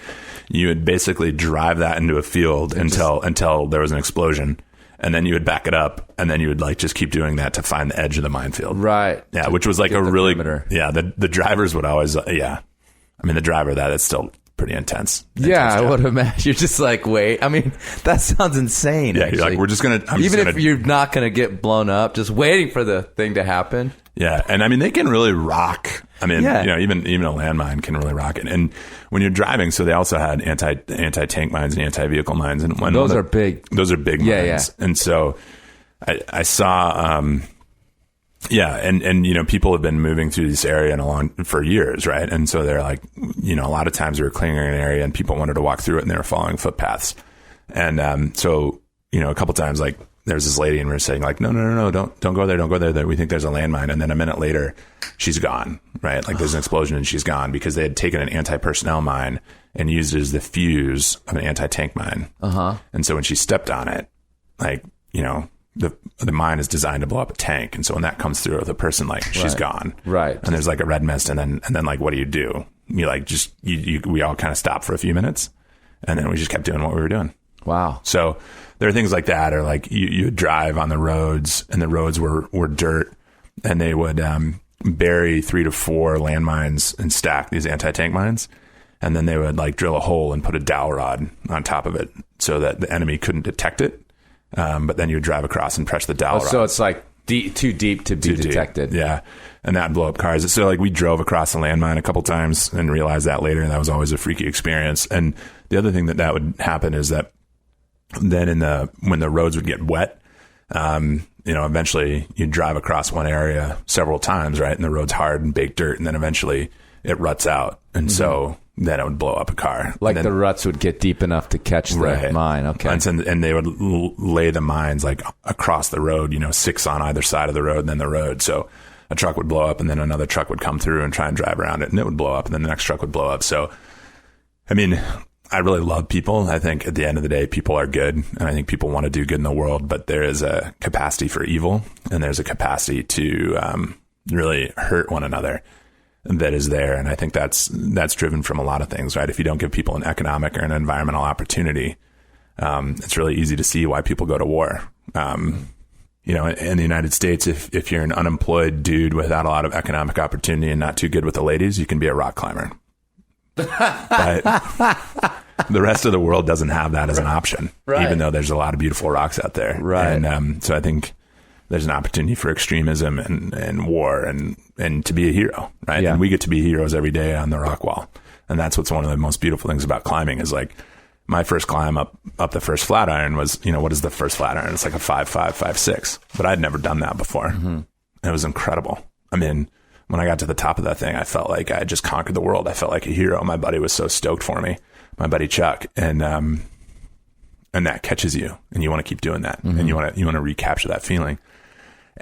you would basically drive that into a field until there was an explosion. And then you would back it up, and then you would like just keep doing that to find the edge of the minefield. Right. Yeah, which was like a really perimeter. Yeah. The drivers would always I mean, the driver that's still pretty intense. I would imagine. You're just like, wait. I mean, that sounds insane. Yeah, actually. you're like, we're just gonna if you're not gonna get blown up, just waiting for the thing to happen. Yeah, and I mean they can really rock. I mean, even a landmine can really rock it. And when you're driving, so they also had anti-tank mines and anti-vehicle mines, and those are big. Those are big mines. Yeah. And so I saw, and people have been moving through this area for years, right? And so they're like, a lot of times we were clearing an area and people wanted to walk through it, and they were following footpaths. And so a couple times, like, there's this lady, and we're saying like, no, don't go there. We think there's a landmine. And then a minute later, she's gone, right? Like there's an explosion and she's gone, because they had taken an anti-personnel mine and used it as the fuse of an anti-tank mine. Uh-huh. And so when she stepped on it, like, the mine is designed to blow up a tank. And so when that comes through with a person, like she's gone. Right. And there's like a red mist. And then like, what do? You like, we all kind of stopped for a few minutes, and then we just kept doing what we were doing. Wow. So there are things like that, or like you would drive on the roads, and the roads were dirt, and they would bury 3 to 4 landmines and stack these anti-tank mines. And then they would like drill a hole and put a dowel rod on top of it so that the enemy couldn't detect it. But then you would drive across and press the dowel rod. So it's like too deep to be detected. Yeah. And that'd blow up cars. So like we drove across a landmine a couple times and realized that later, and that was always a freaky experience. And the other thing that would happen is that then when the roads would get wet, eventually you'd drive across one area several times, right? And the road's hard and baked dirt, and then eventually it ruts out. And so then it would blow up a car. Like the ruts would get deep enough to catch the mine. Okay. And they would lay the mines like across the road, 6 on either side of the road and then the road. So a truck would blow up, and then another truck would come through and try and drive around it, and it would blow up, and then the next truck would blow up. So, I mean, I really love people. I think at the end of the day, people are good, and I think people want to do good in the world, but there is a capacity for evil, and there's a capacity to really hurt one another that is there. And I think that's driven from a lot of things, right? If you don't give people an economic or an environmental opportunity, it's really easy to see why people go to war. In the United States, if you're an unemployed dude without a lot of economic opportunity and not too good with the ladies, you can be a rock climber. But the rest of the world doesn't have that as an option, even though there's a lot of beautiful rocks out there. Right. And so I think there's an opportunity for extremism and war and to be a hero, right? Yeah. And we get to be heroes every day on the rock wall. And that's what's one of the most beautiful things about climbing is like my first climb up the first Flatiron was, what is the first Flatiron? It's like a 5.5, 5.6. But I'd never done that before. Mm-hmm. It was incredible. I mean, when I got to the top of that thing, I felt like I had just conquered the world. I felt like a hero. My buddy was so stoked for me. my buddy Chuck, and that catches you, and you want to keep doing that, and you want to recapture that feeling.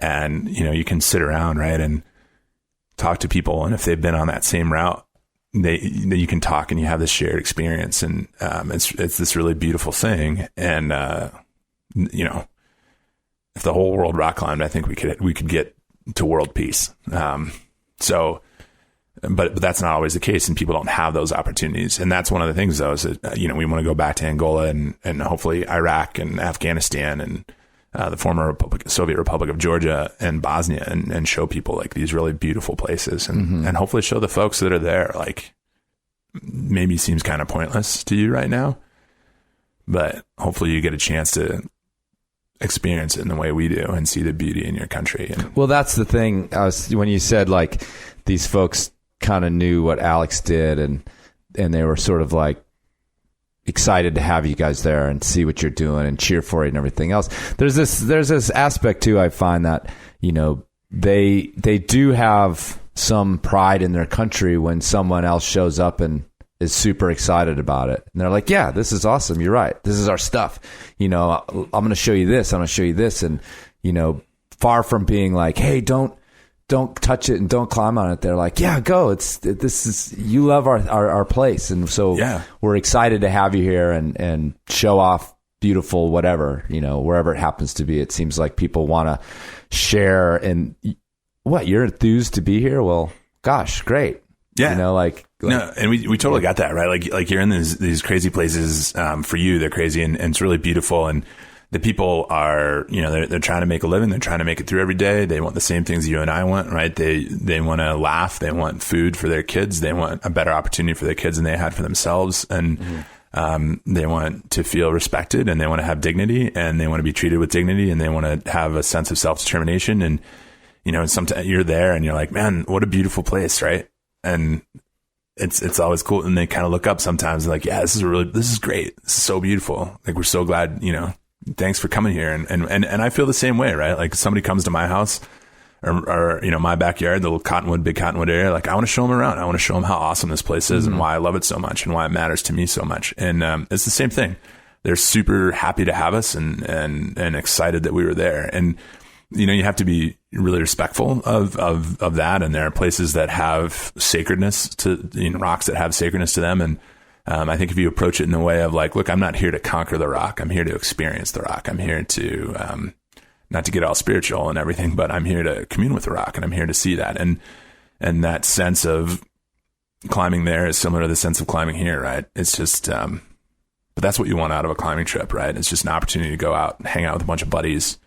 And, you can sit around, right, and talk to people. And if they've been on that same route, you can talk and you have this shared experience. And it's this really beautiful thing. And, if the whole world rock climbed, I think we could get to world peace. But that's not always the case, and people don't have those opportunities. And that's one of the things, though, is that, we want to go back to Angola and hopefully Iraq and Afghanistan and the former Soviet Republic of Georgia and Bosnia, and show people like these really beautiful places, and hopefully show the folks that are there, like, maybe seems kind of pointless to you right now, but hopefully you get a chance to experience it in the way we do and see the beauty in your country. Well, that's the thing. When you said like these folks kind of knew what Alex did, and they were sort of like excited to have you guys there and see what you're doing and cheer for you and everything else. There's this aspect too, I find, that, they do have some pride in their country when someone else shows up and is super excited about it. And they're like, yeah, this is awesome. You're right. This is our stuff. I'm going to show you this. I'm going to show you this. And, far from being like, hey, don't touch it and don't climb on it. They're like, yeah, go. You love our place. And so we're excited to have you here and show off beautiful, whatever, wherever it happens to be. It seems like people want to share. And what, you're enthused to be here? Well, gosh, great. Yeah. No, and we totally got that, right? Like you're in these crazy places. For you, they're crazy and it's really beautiful. And the people are, they're trying to make a living. They're trying to make it through every day. They want the same things you and I want, right? They want to laugh. They want food for their kids. They want a better opportunity for their kids than they had for themselves. And, they want to feel respected, and they want to have dignity, and they want to be treated with dignity, and they want to have a sense of self-determination. And, sometimes you're there and you're like, man, what a beautiful place. Right. And it's always cool. And they kind of look up sometimes and like, yeah, this is great. This is so beautiful. Like, we're so glad, thanks for coming here. And I feel the same way, right? Like, somebody comes to my house or my backyard, the little big cottonwood area. Like, I want to show them around. I want to show them how awesome this place is and why I love it so much and why it matters to me so much. And, it's the same thing. They're super happy to have us and excited that we were there. And, you have to be really respectful of that. And there are places that have sacredness to, rocks that have sacredness to them. And, I think if you approach it in a way of like, look, I'm not here to conquer the rock. I'm here to experience the rock. I'm here to, not to get all spiritual and everything, but I'm here to commune with the rock, and I'm here to see that. And that sense of climbing there is similar to the sense of climbing here, right? It's just, but that's what you want out of a climbing trip, right? It's just an opportunity to go out and hang out with a bunch of buddies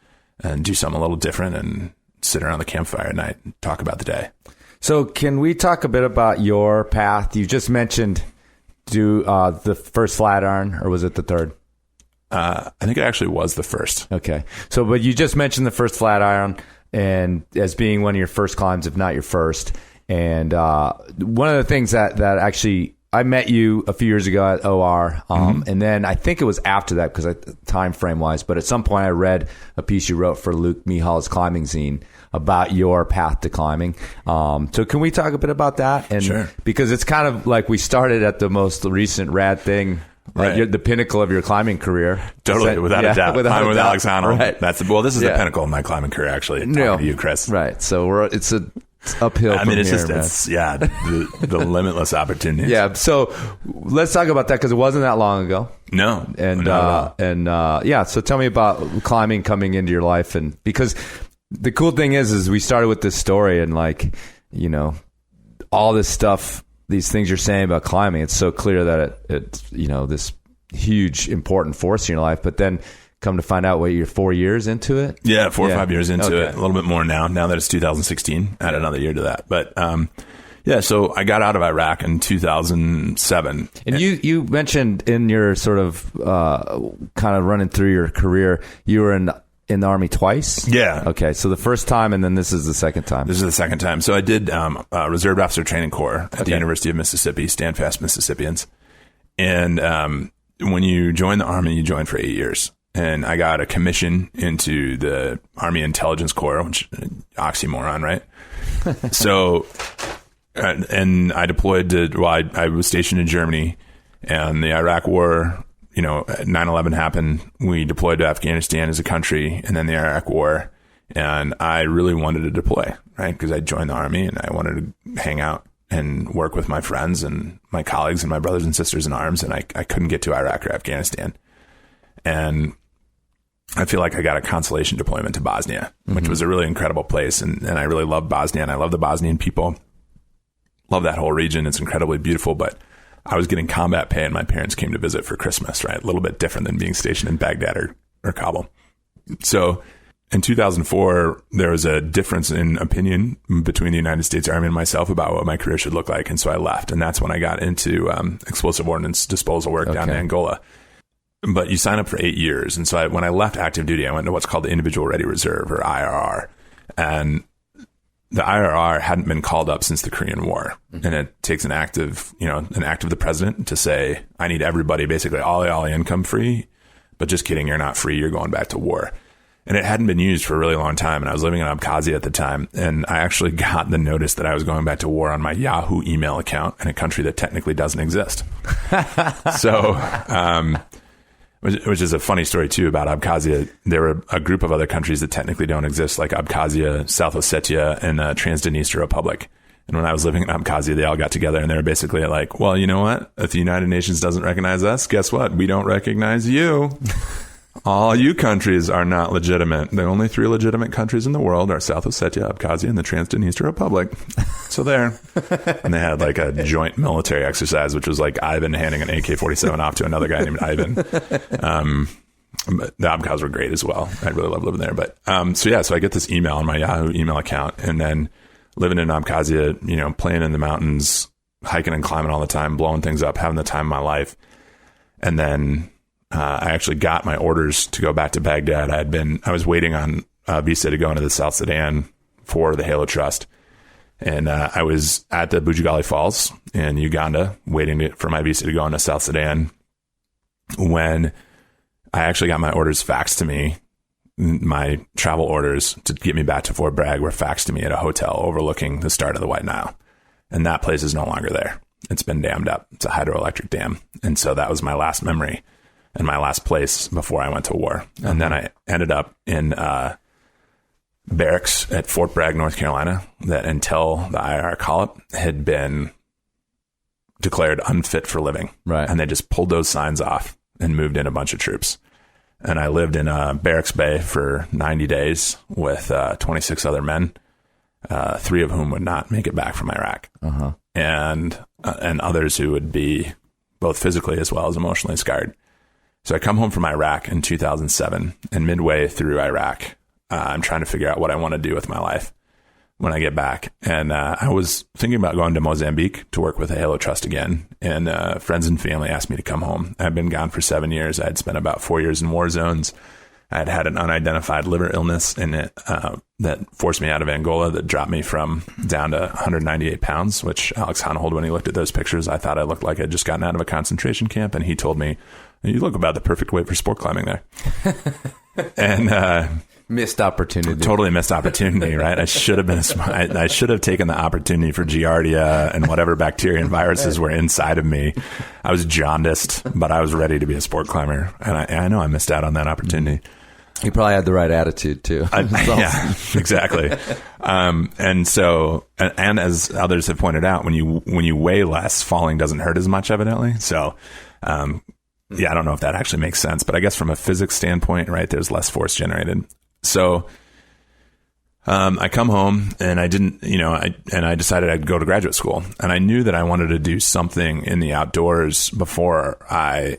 and do something a little different and sit around the campfire at night and talk about the day. So can we talk a bit about your path? You just mentioned the first Flatiron, or was it the third? I think it actually was the first. Okay. So, but you just mentioned the first Flatiron and as being one of your first climbs, if not your first. And one of the things that actually, I met you a few years ago at OR, and then I think it was after that, because time frame wise, but at some point I read a piece you wrote for Luke Mihal's climbing zine about your path to climbing. So can we talk a bit about that? And sure. Because it's kind of like we started at the most recent rad thing, right? You're the pinnacle of your climbing career. Totally, without a doubt. Without I'm with Alex Honnold. Right. This is the pinnacle of my climbing career, actually. Talking to you, Chris. Right. So it's uphill. I mean, it's the limitless opportunities. Yeah. So let's talk about that, because it wasn't that long ago. No. So tell me about climbing coming into your life, and because the cool thing is we started with this story, and like, all this stuff, these things you're saying about climbing, it's so clear that it's this huge important force in your life, but then come to find out, you're 4 years into it? Yeah, 4 or 5 years into it. A little bit more now that it's 2016. Add another year to that. But so I got out of Iraq in 2007. And you mentioned in your sort of kind of running through your career, you were in the Army twice? Yeah. Okay, so the first time, and then this is the second time. This is the second time. So I did Reserve Officer Training Corps at the University of Mississippi, Stand Fast Mississippians. And when you join the Army, you join for 8 years. And I got a commission into the Army Intelligence Corps, which oxymoron, right? So, and I deployed I was stationed in Germany, And the Iraq War, 9/11 happened. We deployed to Afghanistan as a country, and then the Iraq War. And I really wanted to deploy, right? Because I joined the Army and I wanted to hang out and work with my friends and my colleagues and my brothers and sisters in arms. And I couldn't get to Iraq or Afghanistan. And I feel like I got a consolation deployment to Bosnia, which was a really incredible place. And I really love Bosnia, and I love the Bosnian people. Love that whole region. It's incredibly beautiful, but I was getting combat pay and my parents came to visit for Christmas, right? A little bit different than being stationed in Baghdad or Kabul. So in 2004, there was a difference in opinion between the United States Army and myself about what my career should look like. And so I left. And that's when I got into explosive ordnance disposal work down in Angola. But you sign up for 8 years. And so when I left active duty, I went to what's called the Individual Ready Reserve, or IRR. And the IRR hadn't been called up since the Korean War. And it takes an act of the president to say, I need everybody basically all income free. But just kidding, you're not free. You're going back to war. And it hadn't been used for a really long time. And I was living in Abkhazia at the time. And I actually got the notice that I was going back to war on my Yahoo email account in a country that technically doesn't exist. So, which is a funny story too about Abkhazia. There were a group of other countries that technically don't exist, like Abkhazia, South Ossetia, and Transdniester Republic. And when I was living in Abkhazia, they all got together and they were basically like, well, you know what? If the United Nations doesn't recognize us, guess what? We don't recognize you. All you countries are not legitimate. The only 3 legitimate countries in the world are South Ossetia, Abkhazia, and the Transdniester Republic. So there. And they had like a joint military exercise, which was like Ivan handing an AK-47 off to another guy named Ivan. The Abkhaz were great as well. I really love living there. But so I get this email on my Yahoo email account, and then living in Abkhazia, playing in the mountains, hiking and climbing all the time, blowing things up, having the time of my life. And then I actually got my orders to go back to Baghdad. I was waiting on a visa to go into the South Sudan for the Halo Trust. And I was at the Bujagali Falls in Uganda waiting for my visa to go into South Sudan when I actually got my orders faxed to me. My travel orders to get me back to Fort Bragg were faxed to me at a hotel overlooking the start of the White Nile. And that place is no longer there. It's been dammed up. It's a hydroelectric dam. And so that was my last memory and my last place before I went to war. And then I ended up in barracks at Fort Bragg, North Carolina, that until the IR call-up had been declared unfit for living. Right. And they just pulled those signs off and moved in a bunch of troops. And I lived in Barracks Bay for 90 days with 26 other men, 3 of whom would not make it back from Iraq. And others who would be both physically as well as emotionally scarred. So I come home from Iraq in 2007, and midway through Iraq, I'm trying to figure out what I want to do with my life when I get back. And I was thinking about going to Mozambique to work with the Halo Trust again. And friends and family asked me to come home. I'd been gone for 7 years. I had spent about 4 years in war zones. I had had an unidentified liver illness in it that forced me out of Angola, that dropped me from down to 198 pounds, which Alex Honnold, when he looked at those pictures, I thought I looked like I'd just gotten out of a concentration camp. And he told me, you look about the perfect weight for sport climbing there. And missed opportunity. Totally missed opportunity, right? I should have been. I should have taken the opportunity for Giardia and whatever bacteria and viruses were inside of me. I was jaundiced, but I was ready to be a sport climber, and I know I missed out on that opportunity. You probably had the right attitude too. Yeah, exactly. And so, and as others have pointed out, when you weigh less, falling doesn't hurt as much, evidently. So, yeah, I don't know if that actually makes sense, but I guess from a physics standpoint, right, there's less force generated. So, I come home and I didn't, I decided I'd go to graduate school, and I knew that I wanted to do something in the outdoors before I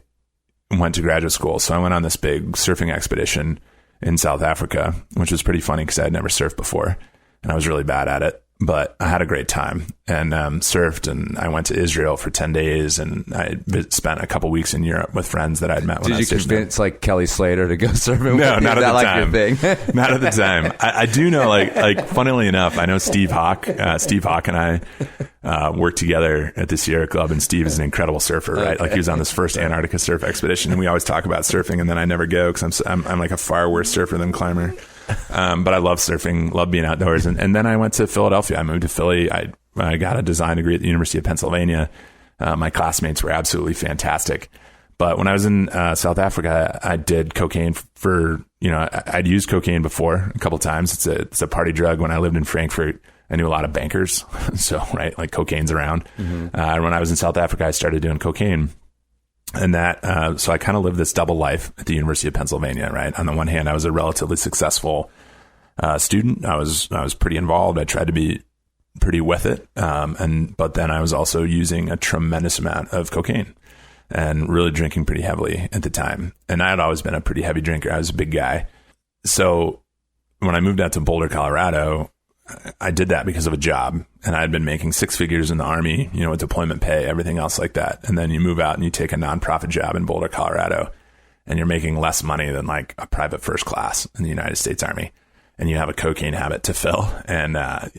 went to graduate school. So I went on this big surfing expedition in South Africa, which was pretty funny because I had never surfed before and I was really bad at it, but I had a great time and surfed. And I went to Israel for 10 days and I spent a couple weeks in Europe with friends that I'd met when I was Did you convince like Kelly Slater to go surfing? No, with not you? at the time. Your thing? Not at the time. I do know, like funnily enough, I know Steve Hawk. Steve Hawk and I worked together at the Sierra Club, and Steve is an incredible surfer, right? Like he was on this first Antarctica surf expedition, and we always talk about surfing, and then I never go because I'm like a far worse surfer than climber. But I love surfing, love being outdoors, and then I went to Philadelphia. I moved to Philly. I got a design degree at the University of Pennsylvania. My classmates were absolutely fantastic. But when I was in South Africa, I did cocaine for, I'd used cocaine before a couple of times. It's a party drug. When I lived in Frankfurt, I knew a lot of bankers. So, right, like cocaine's around. When I was in South Africa, I started doing cocaine. And so I kind of lived this double life at the University of Pennsylvania, right? On the one hand, I was a relatively successful student. I was pretty involved. I tried to be pretty with it. But then I was also using a tremendous amount of cocaine and really drinking pretty heavily at the time. And I had always been a pretty heavy drinker. I was a big guy. So when I moved out to Boulder, Colorado, I did that because of a job, and I had been making six figures in the Army, with deployment pay, everything else like that. And then you move out and you take a nonprofit job in Boulder, Colorado, and you're making less money than like a private first class in the United States Army. And you have a cocaine habit to fill, and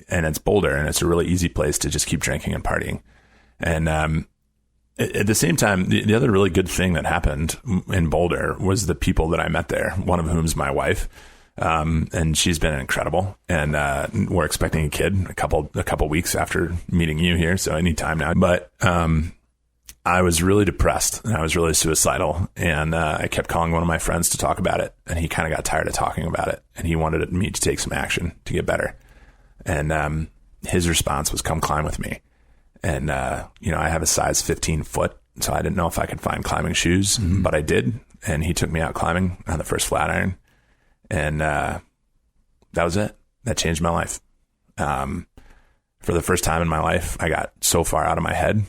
it's Boulder, and it's a really easy place to just keep drinking and partying. And at the same time, the other really good thing that happened in Boulder was the people that I met there, one of whom's my wife. And she's been incredible, and we're expecting a kid a couple weeks after meeting you here. So anytime now, but I was really depressed and I was really suicidal, and I kept calling one of my friends to talk about it, and he kind of got tired of talking about it, and he wanted me to take some action to get better. And his response was, come climb with me. And I have a size 15 foot, so I didn't know if I could find climbing shoes, but I did, and he took me out climbing on the first Flatiron. And that was it. That changed my life. For the first time in my life, I got so far out of my head.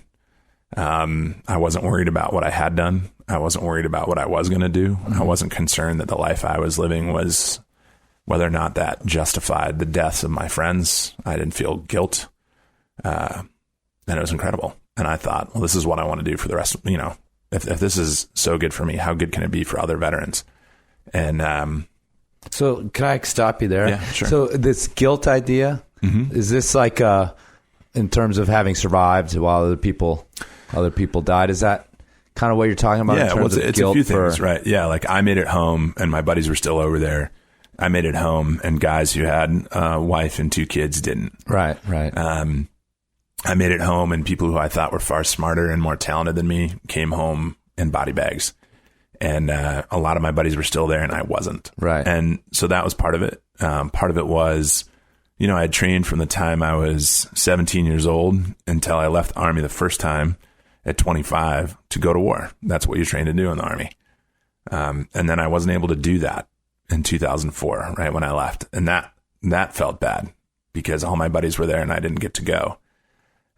I wasn't worried about what I had done. I wasn't worried about what I was going to do. I wasn't concerned that the life I was living was whether or not that justified the deaths of my friends. I didn't feel guilt. And it was incredible. And I thought, well, this is what I want to do for the rest of, if this is so good for me, how good can it be for other veterans? And, so can I stop you there? Yeah, sure. So this guilt idea, is this like in terms of having survived while other people died? Is that kind of what you're talking about? Yeah, in terms of it's guilt a few things, right? Yeah, like I made it home, and my buddies were still over there. I made it home, and guys who had a wife and two kids didn't. Right. I made it home, and people who I thought were far smarter and more talented than me came home in body bags. And a lot of my buddies were still there, and I wasn't. Right. And so that was part of it. Part of it was, I had trained from the time I was 17 years old until I left the Army the first time at 25 to go to war. That's what you're trained to do in the Army. And then I wasn't able to do that in 2004, right, when I left. And that felt bad because all my buddies were there and I didn't get to go.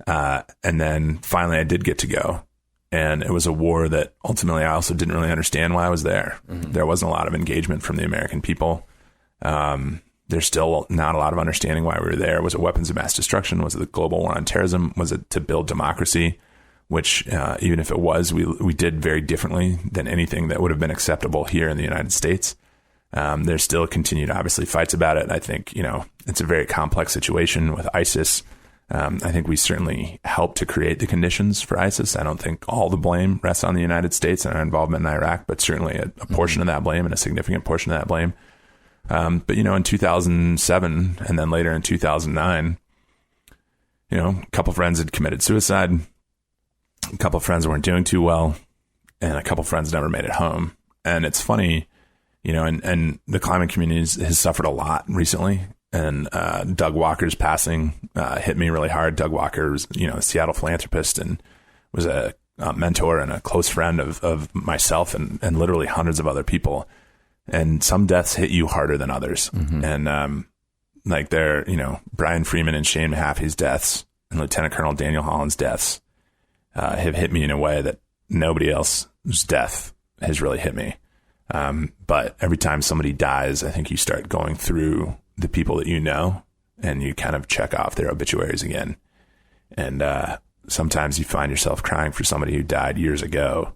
And then finally I did get to go. And it was a war that ultimately I also didn't really understand why I was there. There wasn't a lot of engagement from the American people. There's still not a lot of understanding why we were there. Was it weapons of mass destruction? Was it the global war on terrorism? Was it to build democracy? Which, even if it was, we did very differently than anything that would have been acceptable here in the United States. There's still continued, obviously, fights about it. I think, it's a very complex situation with ISIS. I think we certainly helped to create the conditions for ISIS. I don't think all the blame rests on the United States and our involvement in Iraq, but certainly a portion of that blame and a significant portion of that blame. But, in 2007 and then later in 2009, a couple friends had committed suicide. A couple friends weren't doing too well, and a couple friends never made it home. And it's funny, and the climbing community has suffered a lot recently. And Doug Walker's passing hit me really hard. Doug Walker was, a Seattle philanthropist and was a mentor and a close friend of myself and literally hundreds of other people. And some deaths hit you harder than others. And like Brian Freeman and Shane Mahaffey's deaths and Lieutenant Colonel Daniel Holland's deaths have hit me in a way that nobody else's death has really hit me. But every time somebody dies, I think you start going through the people that and you kind of check off their obituaries again. And sometimes you find yourself crying for somebody who died years ago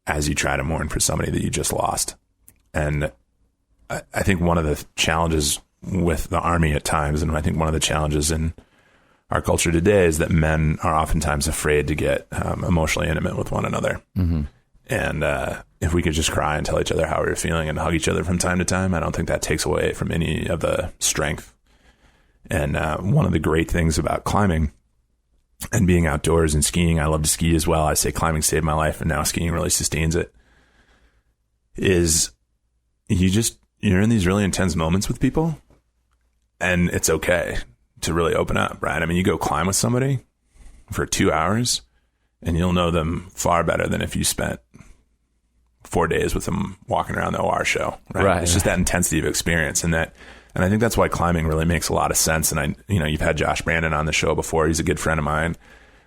as you try to mourn for somebody that you just lost. And I think one of the challenges with the Army at times, and I think one of the challenges in our culture today, is that men are oftentimes afraid to get emotionally intimate with one another. And if we could just cry and tell each other how we were feeling and hug each other from time to time, I don't think that takes away from any of the strength. And one of the great things about climbing and being outdoors and skiing, I love to ski as well. I say climbing saved my life, and now skiing really sustains it. Is you're in these really intense moments with people, and it's okay to really open up, right? I mean, you go climb with somebody for 2 hours and you'll know them far better than if you spent 4 days with them walking around the OR show, right? It's just that intensity of experience, and I think that's why climbing really makes a lot of sense. And you've had Josh Brandon on the show before. He's a good friend of mine.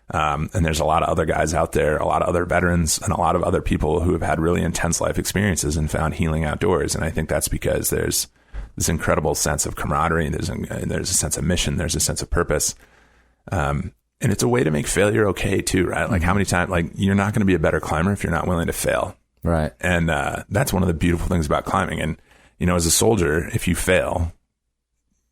And there's a lot of other guys out there, a lot of other veterans, and a lot of other people who have had really intense life experiences and found healing outdoors. And I think that's because there's this incredible sense of camaraderie. There's a sense of mission. There's a sense of purpose. And it's a way to make failure okay too, right? Like how many times, like you're not going to be a better climber if you're not willing to fail. Right. And that's one of the beautiful things about climbing. And, as a soldier, if you fail,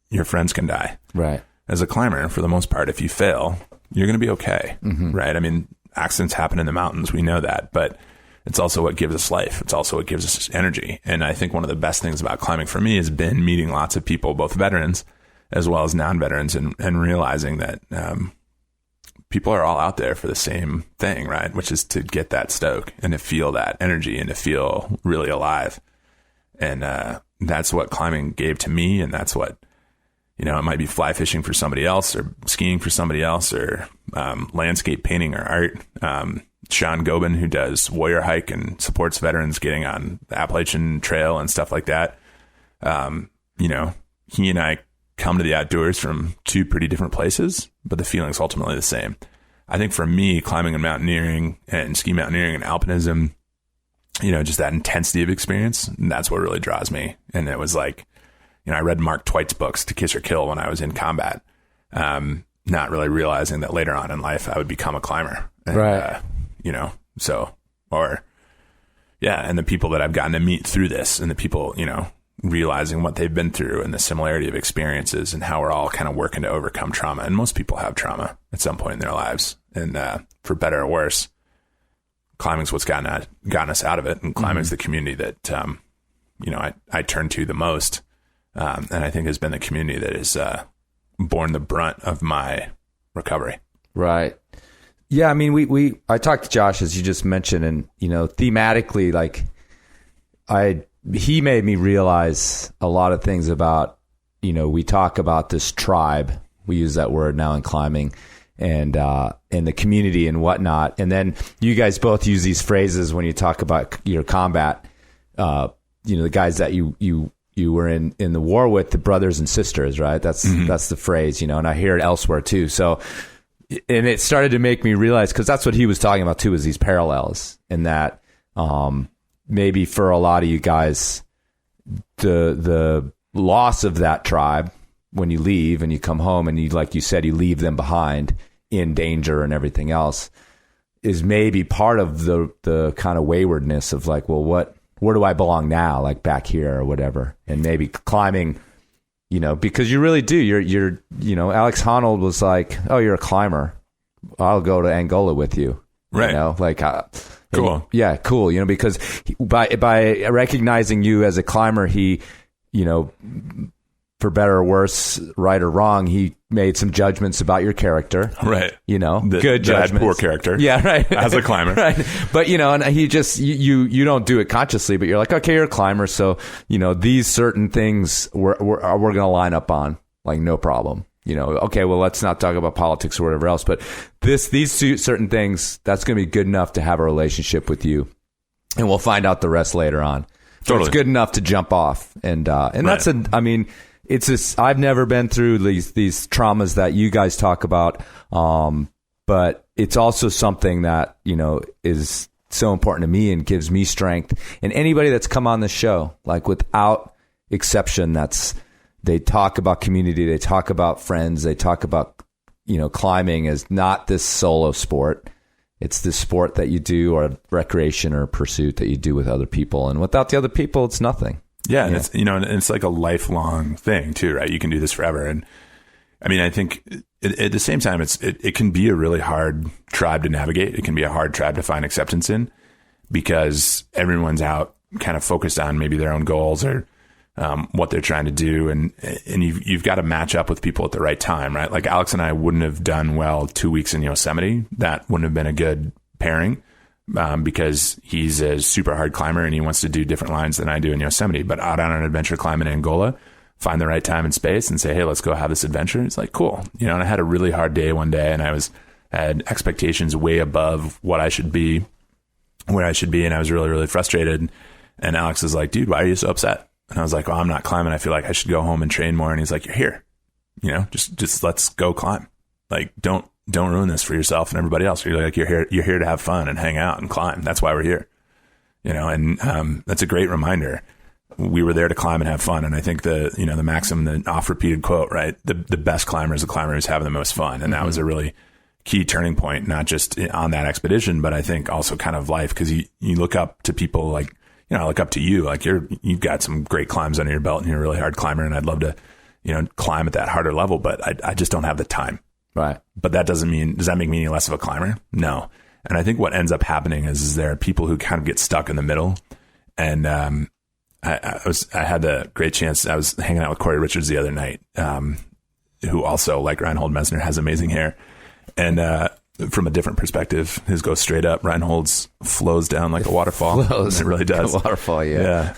your friends can die. Right. As a climber, for the most part, if you fail, you're going to be okay. Right. I mean, accidents happen in the mountains. We know that, but it's also what gives us life. It's also what gives us energy. And I think one of the best things about climbing for me has been meeting lots of people, both veterans as well as non-veterans, and realizing that people are all out there for the same thing, right? Which is to get that stoke and to feel that energy and to feel really alive. And that's what climbing gave to me. And that's what, it might be fly fishing for somebody else or skiing for somebody else or landscape painting or art. Sean Gobin, who does Warrior Hike and supports veterans getting on the Appalachian Trail and stuff like that. He and I come to the outdoors from two pretty different places, but the feeling's ultimately the same. I think for me, climbing and mountaineering and ski mountaineering and alpinism, just that intensity of experience, that's what really draws me. And it was like, I read Mark Twight's books, To Kiss or Kill, when I was in combat, not really realizing that later on in life I would become a climber. And, right. And the people that I've gotten to meet through this, and the people, realizing what they've been through and the similarity of experiences and how we're all kind of working to overcome trauma. And most people have trauma at some point in their lives. And for better or worse, climbing's what's gotten us out of it. And climbing's the community that, I turn to the most. And I think has been the community that has borne the brunt of my recovery. Right. Yeah. I mean, I talked to Josh, as you just mentioned, and, thematically, like he made me realize a lot of things about, we talk about this tribe. We use that word now in climbing, and the community and whatnot. And then you guys both use these phrases when you talk about your combat, the guys that you were in the war with, the brothers and sisters, right? That's the phrase, and I hear it elsewhere too. So, and it started to make me realize, because that's what he was talking about too, is these parallels, and that maybe for a lot of you guys, the loss of that tribe when you leave and you come home and you, like you said, you leave them behind in danger and everything else, is maybe part of the kind of waywardness of like, well, where do I belong now? Like back here or whatever. And maybe climbing, because you really do. You're Alex Honnold was like, oh, you're a climber. I'll go to Angola with you. Right. Cool. Yeah, cool. Because by recognizing you as a climber, he, for better or worse, right or wrong, he made some judgments about your character. Right. Good judgments. Poor character. Yeah, right. As a climber. Right. But, and he just, you don't do it consciously, but you're like, okay, you're a climber. So, these certain things we're going to line up on, like, no problem. Okay, well, let's not talk about politics or whatever else, but these certain things, that's going to be good enough to have a relationship with you. And we'll find out the rest later on. Totally. It's good enough to jump off. And that's I've never been through these traumas that you guys talk about. But it's also something that, is so important to me and gives me strength. And anybody that's come on this show, like without exception, they talk about community, they talk about friends, they talk about, climbing as not this solo sport. It's this sport that you do, or recreation or pursuit that you do with other people. And without the other people, it's nothing. Yeah. And it's, and it's like a lifelong thing too, right? You can do this forever. And I mean, I think at the same time, it can be a really hard tribe to navigate. It can be a hard tribe to find acceptance in, because everyone's out kind of focused on maybe their own goals or what they're trying to do. And you've got to match up with people at the right time, right? Like Alex and I wouldn't have done well 2 weeks in Yosemite. That wouldn't have been a good pairing. Because he's a super hard climber and he wants to do different lines than I do in Yosemite. But out on an adventure climb in Angola, find the right time and space and say, hey, let's go have this adventure. It's like, cool. And I had a really hard day one day and I had expectations way above what I should be, where I should be. And I was really, really frustrated. And Alex is like, dude, why are you so upset? And I was like, well, I'm not climbing. I feel like I should go home and train more. And he's like, you're here, just let's go climb. Like, don't ruin this for yourself and everybody else. You're here to have fun and hang out and climb. That's why we're here, and that's a great reminder. We were there to climb and have fun. And I think the maxim, the oft repeated quote, right? The best climber is the climber who's having the most fun. And that was a really key turning point, not just on that expedition, but I think also kind of life. Cause you look up to people like, I look up to you, like you've got some great climbs under your belt and you're a really hard climber. And I'd love to, climb at that harder level, but I just don't have the time. Right. But that does that make me any less of a climber? No. And I think what ends up happening is there are people who kind of get stuck in the middle. And I had the great chance. I was hanging out with Corey Richards the other night, who also, like Reinhold Messner, has amazing hair. And from a different perspective, his goes straight up. Reinhold's flows down like a waterfall. It really does. A waterfall, yeah.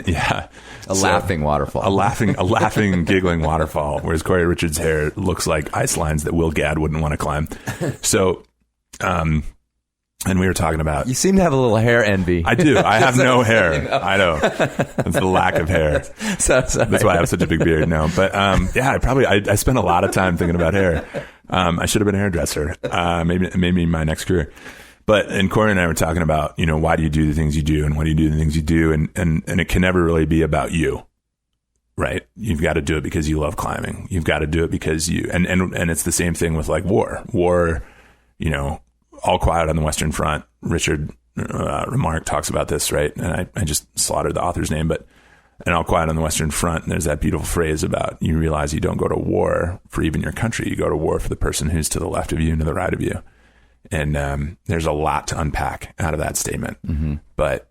Yeah. A laughing waterfall. A laughing, giggling waterfall, whereas Corey Richards' hair looks like ice lines that Will Gadd wouldn't want to climb. So, and we were talking about... You seem to have a little hair envy. I do. I have no hair. I know. It's the lack of hair. That's why I have such a big beard. No, but I spent a lot of time thinking about hair. I should have been a hairdresser. Maybe my next career. And Corey and I were talking about, why do you do the things you do and why do you do the things you do? And it can never really be about you, right? You've got to do it because you love climbing. You've got to do it because and it's the same thing with like war, All Quiet on the Western Front. Richard Remarque talks about this, right? And I just slaughtered the author's name, but in All Quiet on the Western Front, there's that beautiful phrase about you realize you don't go to war for even your country. You go to war for the person who's to the left of you and to the right of you. And there's a lot to unpack out of that statement. Mm-hmm. But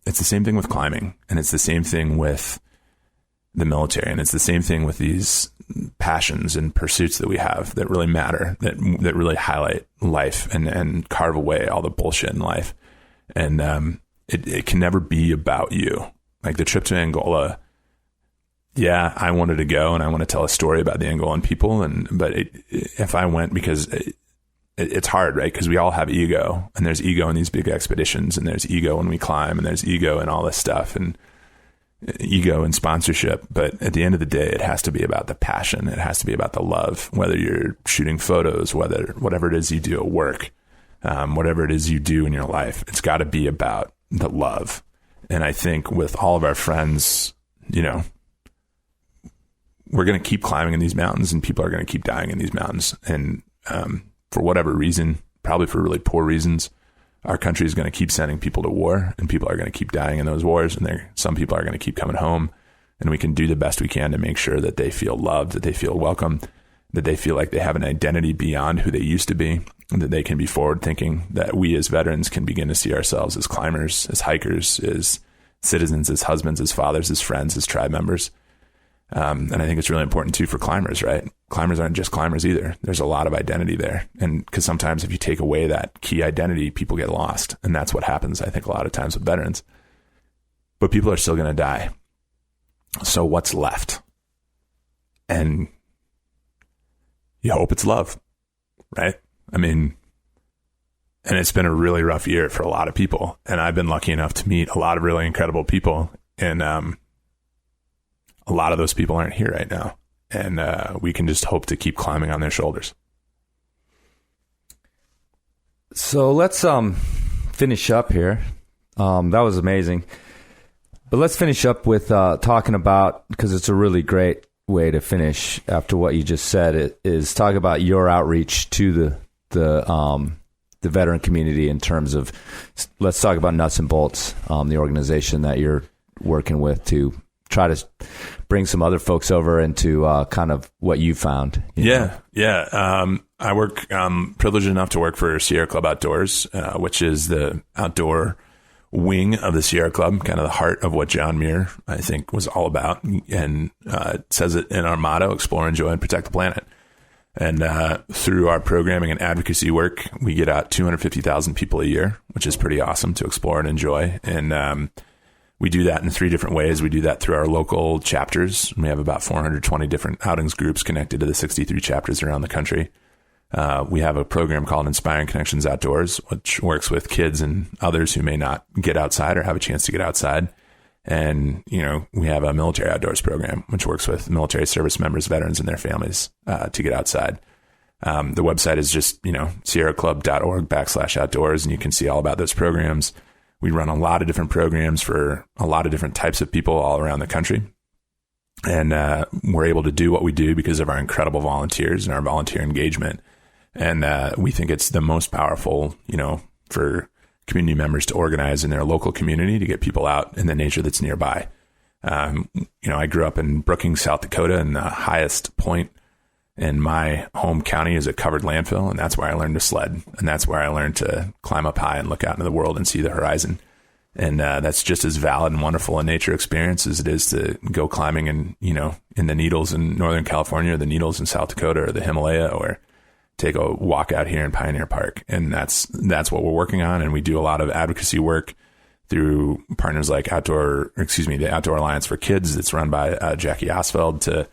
it's the same thing with climbing, and it's the same thing with the military, and it's the same thing with these passions and pursuits that we have that really matter, that really highlight life and carve away all the bullshit in life. And it can never be about you. Like the trip to Angola, yeah, I wanted to go and I want to tell a story about the Angolan people. But if I went, because it's hard, right? Because we all have ego, and there's ego in these big expeditions, and there's ego when we climb, and there's ego in all this stuff, and ego and sponsorship. But at the end of the day, it has to be about the passion. It has to be about the love, whether you're shooting photos, whatever it is you do at work, whatever it is you do in your life, it's got to be about the love. And I think with all of our friends, we're going to keep climbing in these mountains, and people are going to keep dying in these mountains. And for whatever reason, probably for really poor reasons, our country is going to keep sending people to war, and people are going to keep dying in those wars. And some people are going to keep coming home, and we can do the best we can to make sure that they feel loved, that they feel welcome, that they feel like they have an identity beyond who they used to be, and that they can be forward thinking, that we as veterans can begin to see ourselves as climbers, as hikers, as citizens, as husbands, as fathers, as friends, as tribe members. And I think it's really important too for climbers, right? Climbers aren't just climbers either. There's a lot of identity there. And because sometimes if you take away that key identity, people get lost. And that's what happens, I think, a lot of times with veterans. But people are still going to die. So what's left? And you hope it's love, right? I mean, and it's been a really rough year for a lot of people. And I've been lucky enough to meet a lot of really incredible people. And a lot of those people aren't here right now. And we can just hope to keep climbing on their shoulders. So let's finish up here. That was amazing. But let's finish up with talking about, because it's a really great way to finish after what you just said, is talk about your outreach to the veteran community in terms of, let's talk about Nuts and Bolts, the organization that you're working with to try to bring some other folks over into kind of what you found. Yeah. I work, privileged enough to work for Sierra Club Outdoors, which is the outdoor wing of the Sierra Club, kind of the heart of what John Muir, I think, was all about. And says it in our motto, explore, enjoy, and protect the planet. And through our programming and advocacy work, we get out 250,000 people a year, which is pretty awesome to explore and enjoy. And we do that in 3 different ways. We do that through our local chapters. We have about 420 different outings groups connected to the 63 chapters around the country. We have a program called Inspiring Connections Outdoors, which works with kids and others who may not get outside or have a chance to get outside. And, we have a military outdoors program, which works with military service members, veterans, and their families to get outside. The website is just, sierraclub.org/outdoors, and you can see all about those programs. We run a lot of different programs for a lot of different types of people all around the country. And we're able to do what we do because of our incredible volunteers and our volunteer engagement. And we think it's the most powerful, for community members to organize in their local community to get people out in the nature that's nearby. I grew up in Brookings, South Dakota, and the highest point in my home county is a covered landfill. And that's where I learned to sled. And that's where I learned to climb up high and look out into the world and see the horizon. And that's just as valid and wonderful a nature experience as it is to go climbing in the Needles in Northern California, or the Needles in South Dakota, or the Himalaya, or take a walk out here in Pioneer Park. And that's what we're working on. And we do a lot of advocacy work through partners like the Outdoor Alliance for Kids that's run by Jackie Osfeld, to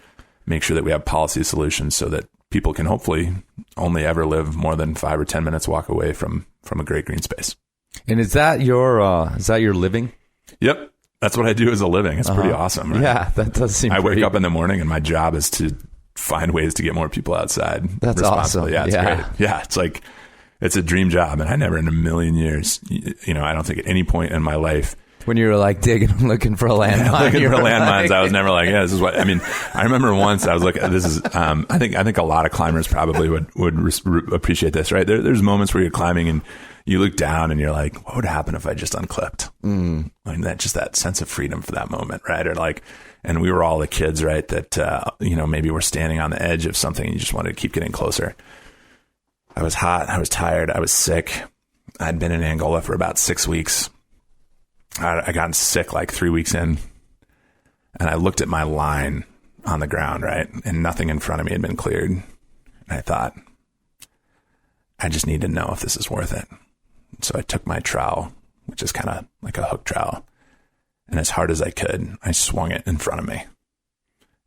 make sure that we have policy solutions so that people can hopefully only ever live more than 5 or 10 minutes walk away from a great green space. And is that your living? Yep. That's what I do as a living. It's pretty awesome. Right? Yeah, that does seem I wake up in the morning and my job is to find ways to get more people outside. That's awesome. Yeah, it's great. Yeah, it's like, it's a dream job. And I never in a million years, I don't think at any point in my life, when you were like digging and looking for a landmine, looking for landmines, I was never like, this is what, I remember once I was like, this is, I think a lot of climbers probably would appreciate this, right? There's moments where you're climbing and you look down and you're like, what would happen if I just unclipped? That sense of freedom for that moment, right? Or like, and we were all the kids, right? That, maybe we're standing on the edge of something and you just wanted to keep getting closer. I was hot. I was tired. I was sick. I'd been in Angola for about 6 weeks. I got sick like 3 weeks in, and I looked at my line on the ground, right? And nothing in front of me had been cleared. And I thought, I just need to know if this is worth it. So I took my trowel, which is kind of like a hook trowel, and as hard as I could, I swung it in front of me,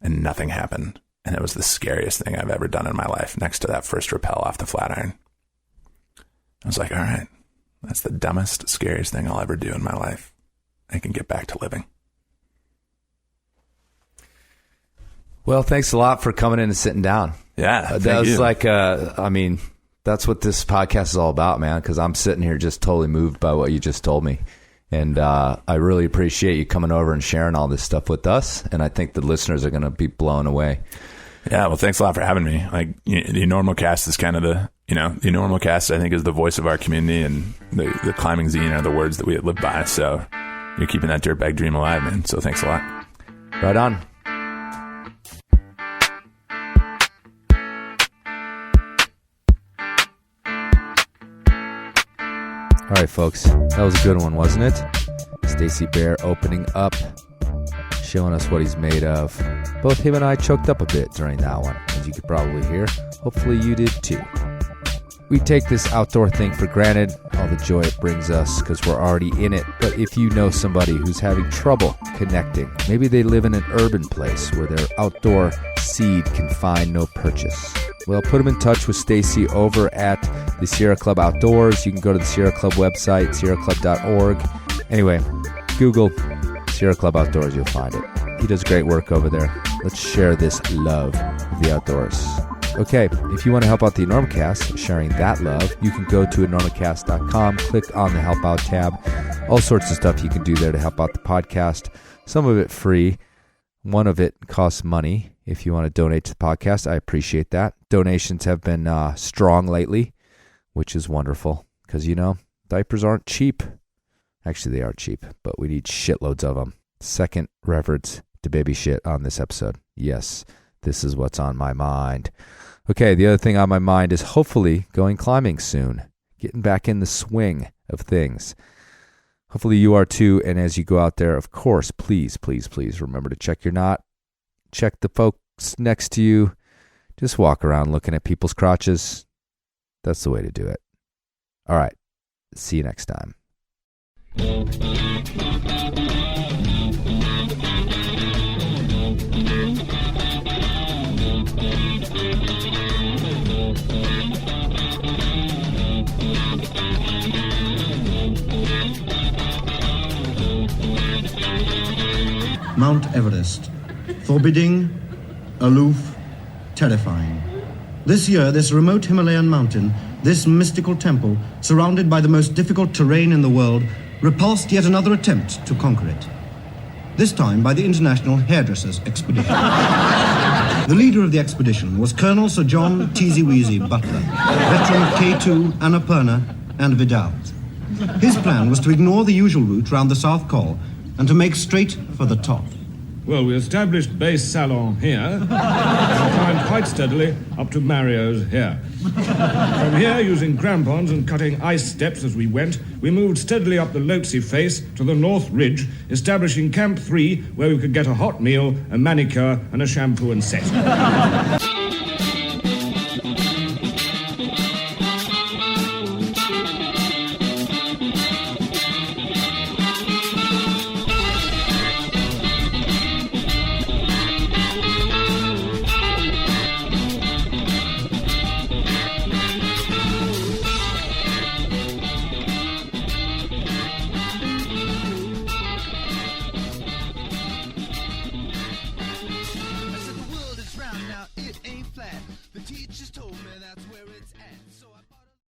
and nothing happened. And it was the scariest thing I've ever done in my life, next to that first rappel off the Flatiron. I was like, all right, that's the dumbest, scariest thing I'll ever do in my life. I can get back to living. Well, thanks a lot for coming in and sitting down. Yeah, that was like, that's what this podcast is all about, man, because I'm sitting here just totally moved by what you just told me. And I really appreciate you coming over and sharing all this stuff with us. And I think the listeners are going to be blown away. Yeah, well, thanks a lot for having me. Like, the Enormocast is kind of the Enormocast, I think, is the voice of our community, and the climbing zine are the words that we live by. So you're keeping that dirtbag dream alive, man. So thanks a lot. Right on. All right, folks, that was a good one, wasn't it? Stacy Bare opening up, showing us what he's made of. Both him and I choked up a bit during that one, as you could probably hear. Hopefully you did too. We take this outdoor thing for granted, all the joy it brings us, because we're already in it. But if you know somebody who's having trouble connecting, maybe they live in an urban place where their outdoor seed can find no purchase, well, put them in touch with Stacy over at the Sierra Club Outdoors. You can go to the Sierra Club website, sierraclub.org. Anyway, Google Sierra Club Outdoors, you'll find it. He does great work over there. Let's share this love of the outdoors. Okay, if you want to help out the Enormocast, sharing that love, you can go to enormocast.com, click on the Help Out tab. All sorts of stuff you can do there to help out the podcast. Some of it free. One of it costs money. If you want to donate to the podcast, I appreciate that. Donations have been strong lately, which is wonderful because, diapers aren't cheap. Actually, they are cheap, but we need shitloads of them. Second reference to baby shit on this episode. Yes, this is what's on my mind. Okay, the other thing on my mind is hopefully going climbing soon, getting back in the swing of things. Hopefully you are too. And as you go out there, of course, please, please, please remember to check your knot. Check the folks next to you. Just walk around looking at people's crotches. That's the way to do it. All right. See you next time. Mount Everest. Forbidding, aloof, terrifying. This year, this remote Himalayan mountain, this mystical temple, surrounded by the most difficult terrain in the world, repulsed yet another attempt to conquer it. This time by the International Hairdressers Expedition. The leader of the expedition was Colonel Sir John Teasy Weasy Butler, veteran of K2, Annapurna, and Vidal. His plan was to ignore the usual route round the South Col and to make straight for the top. Well, we established base Salon here and climbed quite steadily up to Mario's here. From here, using crampons and cutting ice steps as we went, we moved steadily up the Lhotse face to the North Ridge, establishing Camp 3, where we could get a hot meal, a manicure, and a shampoo and set.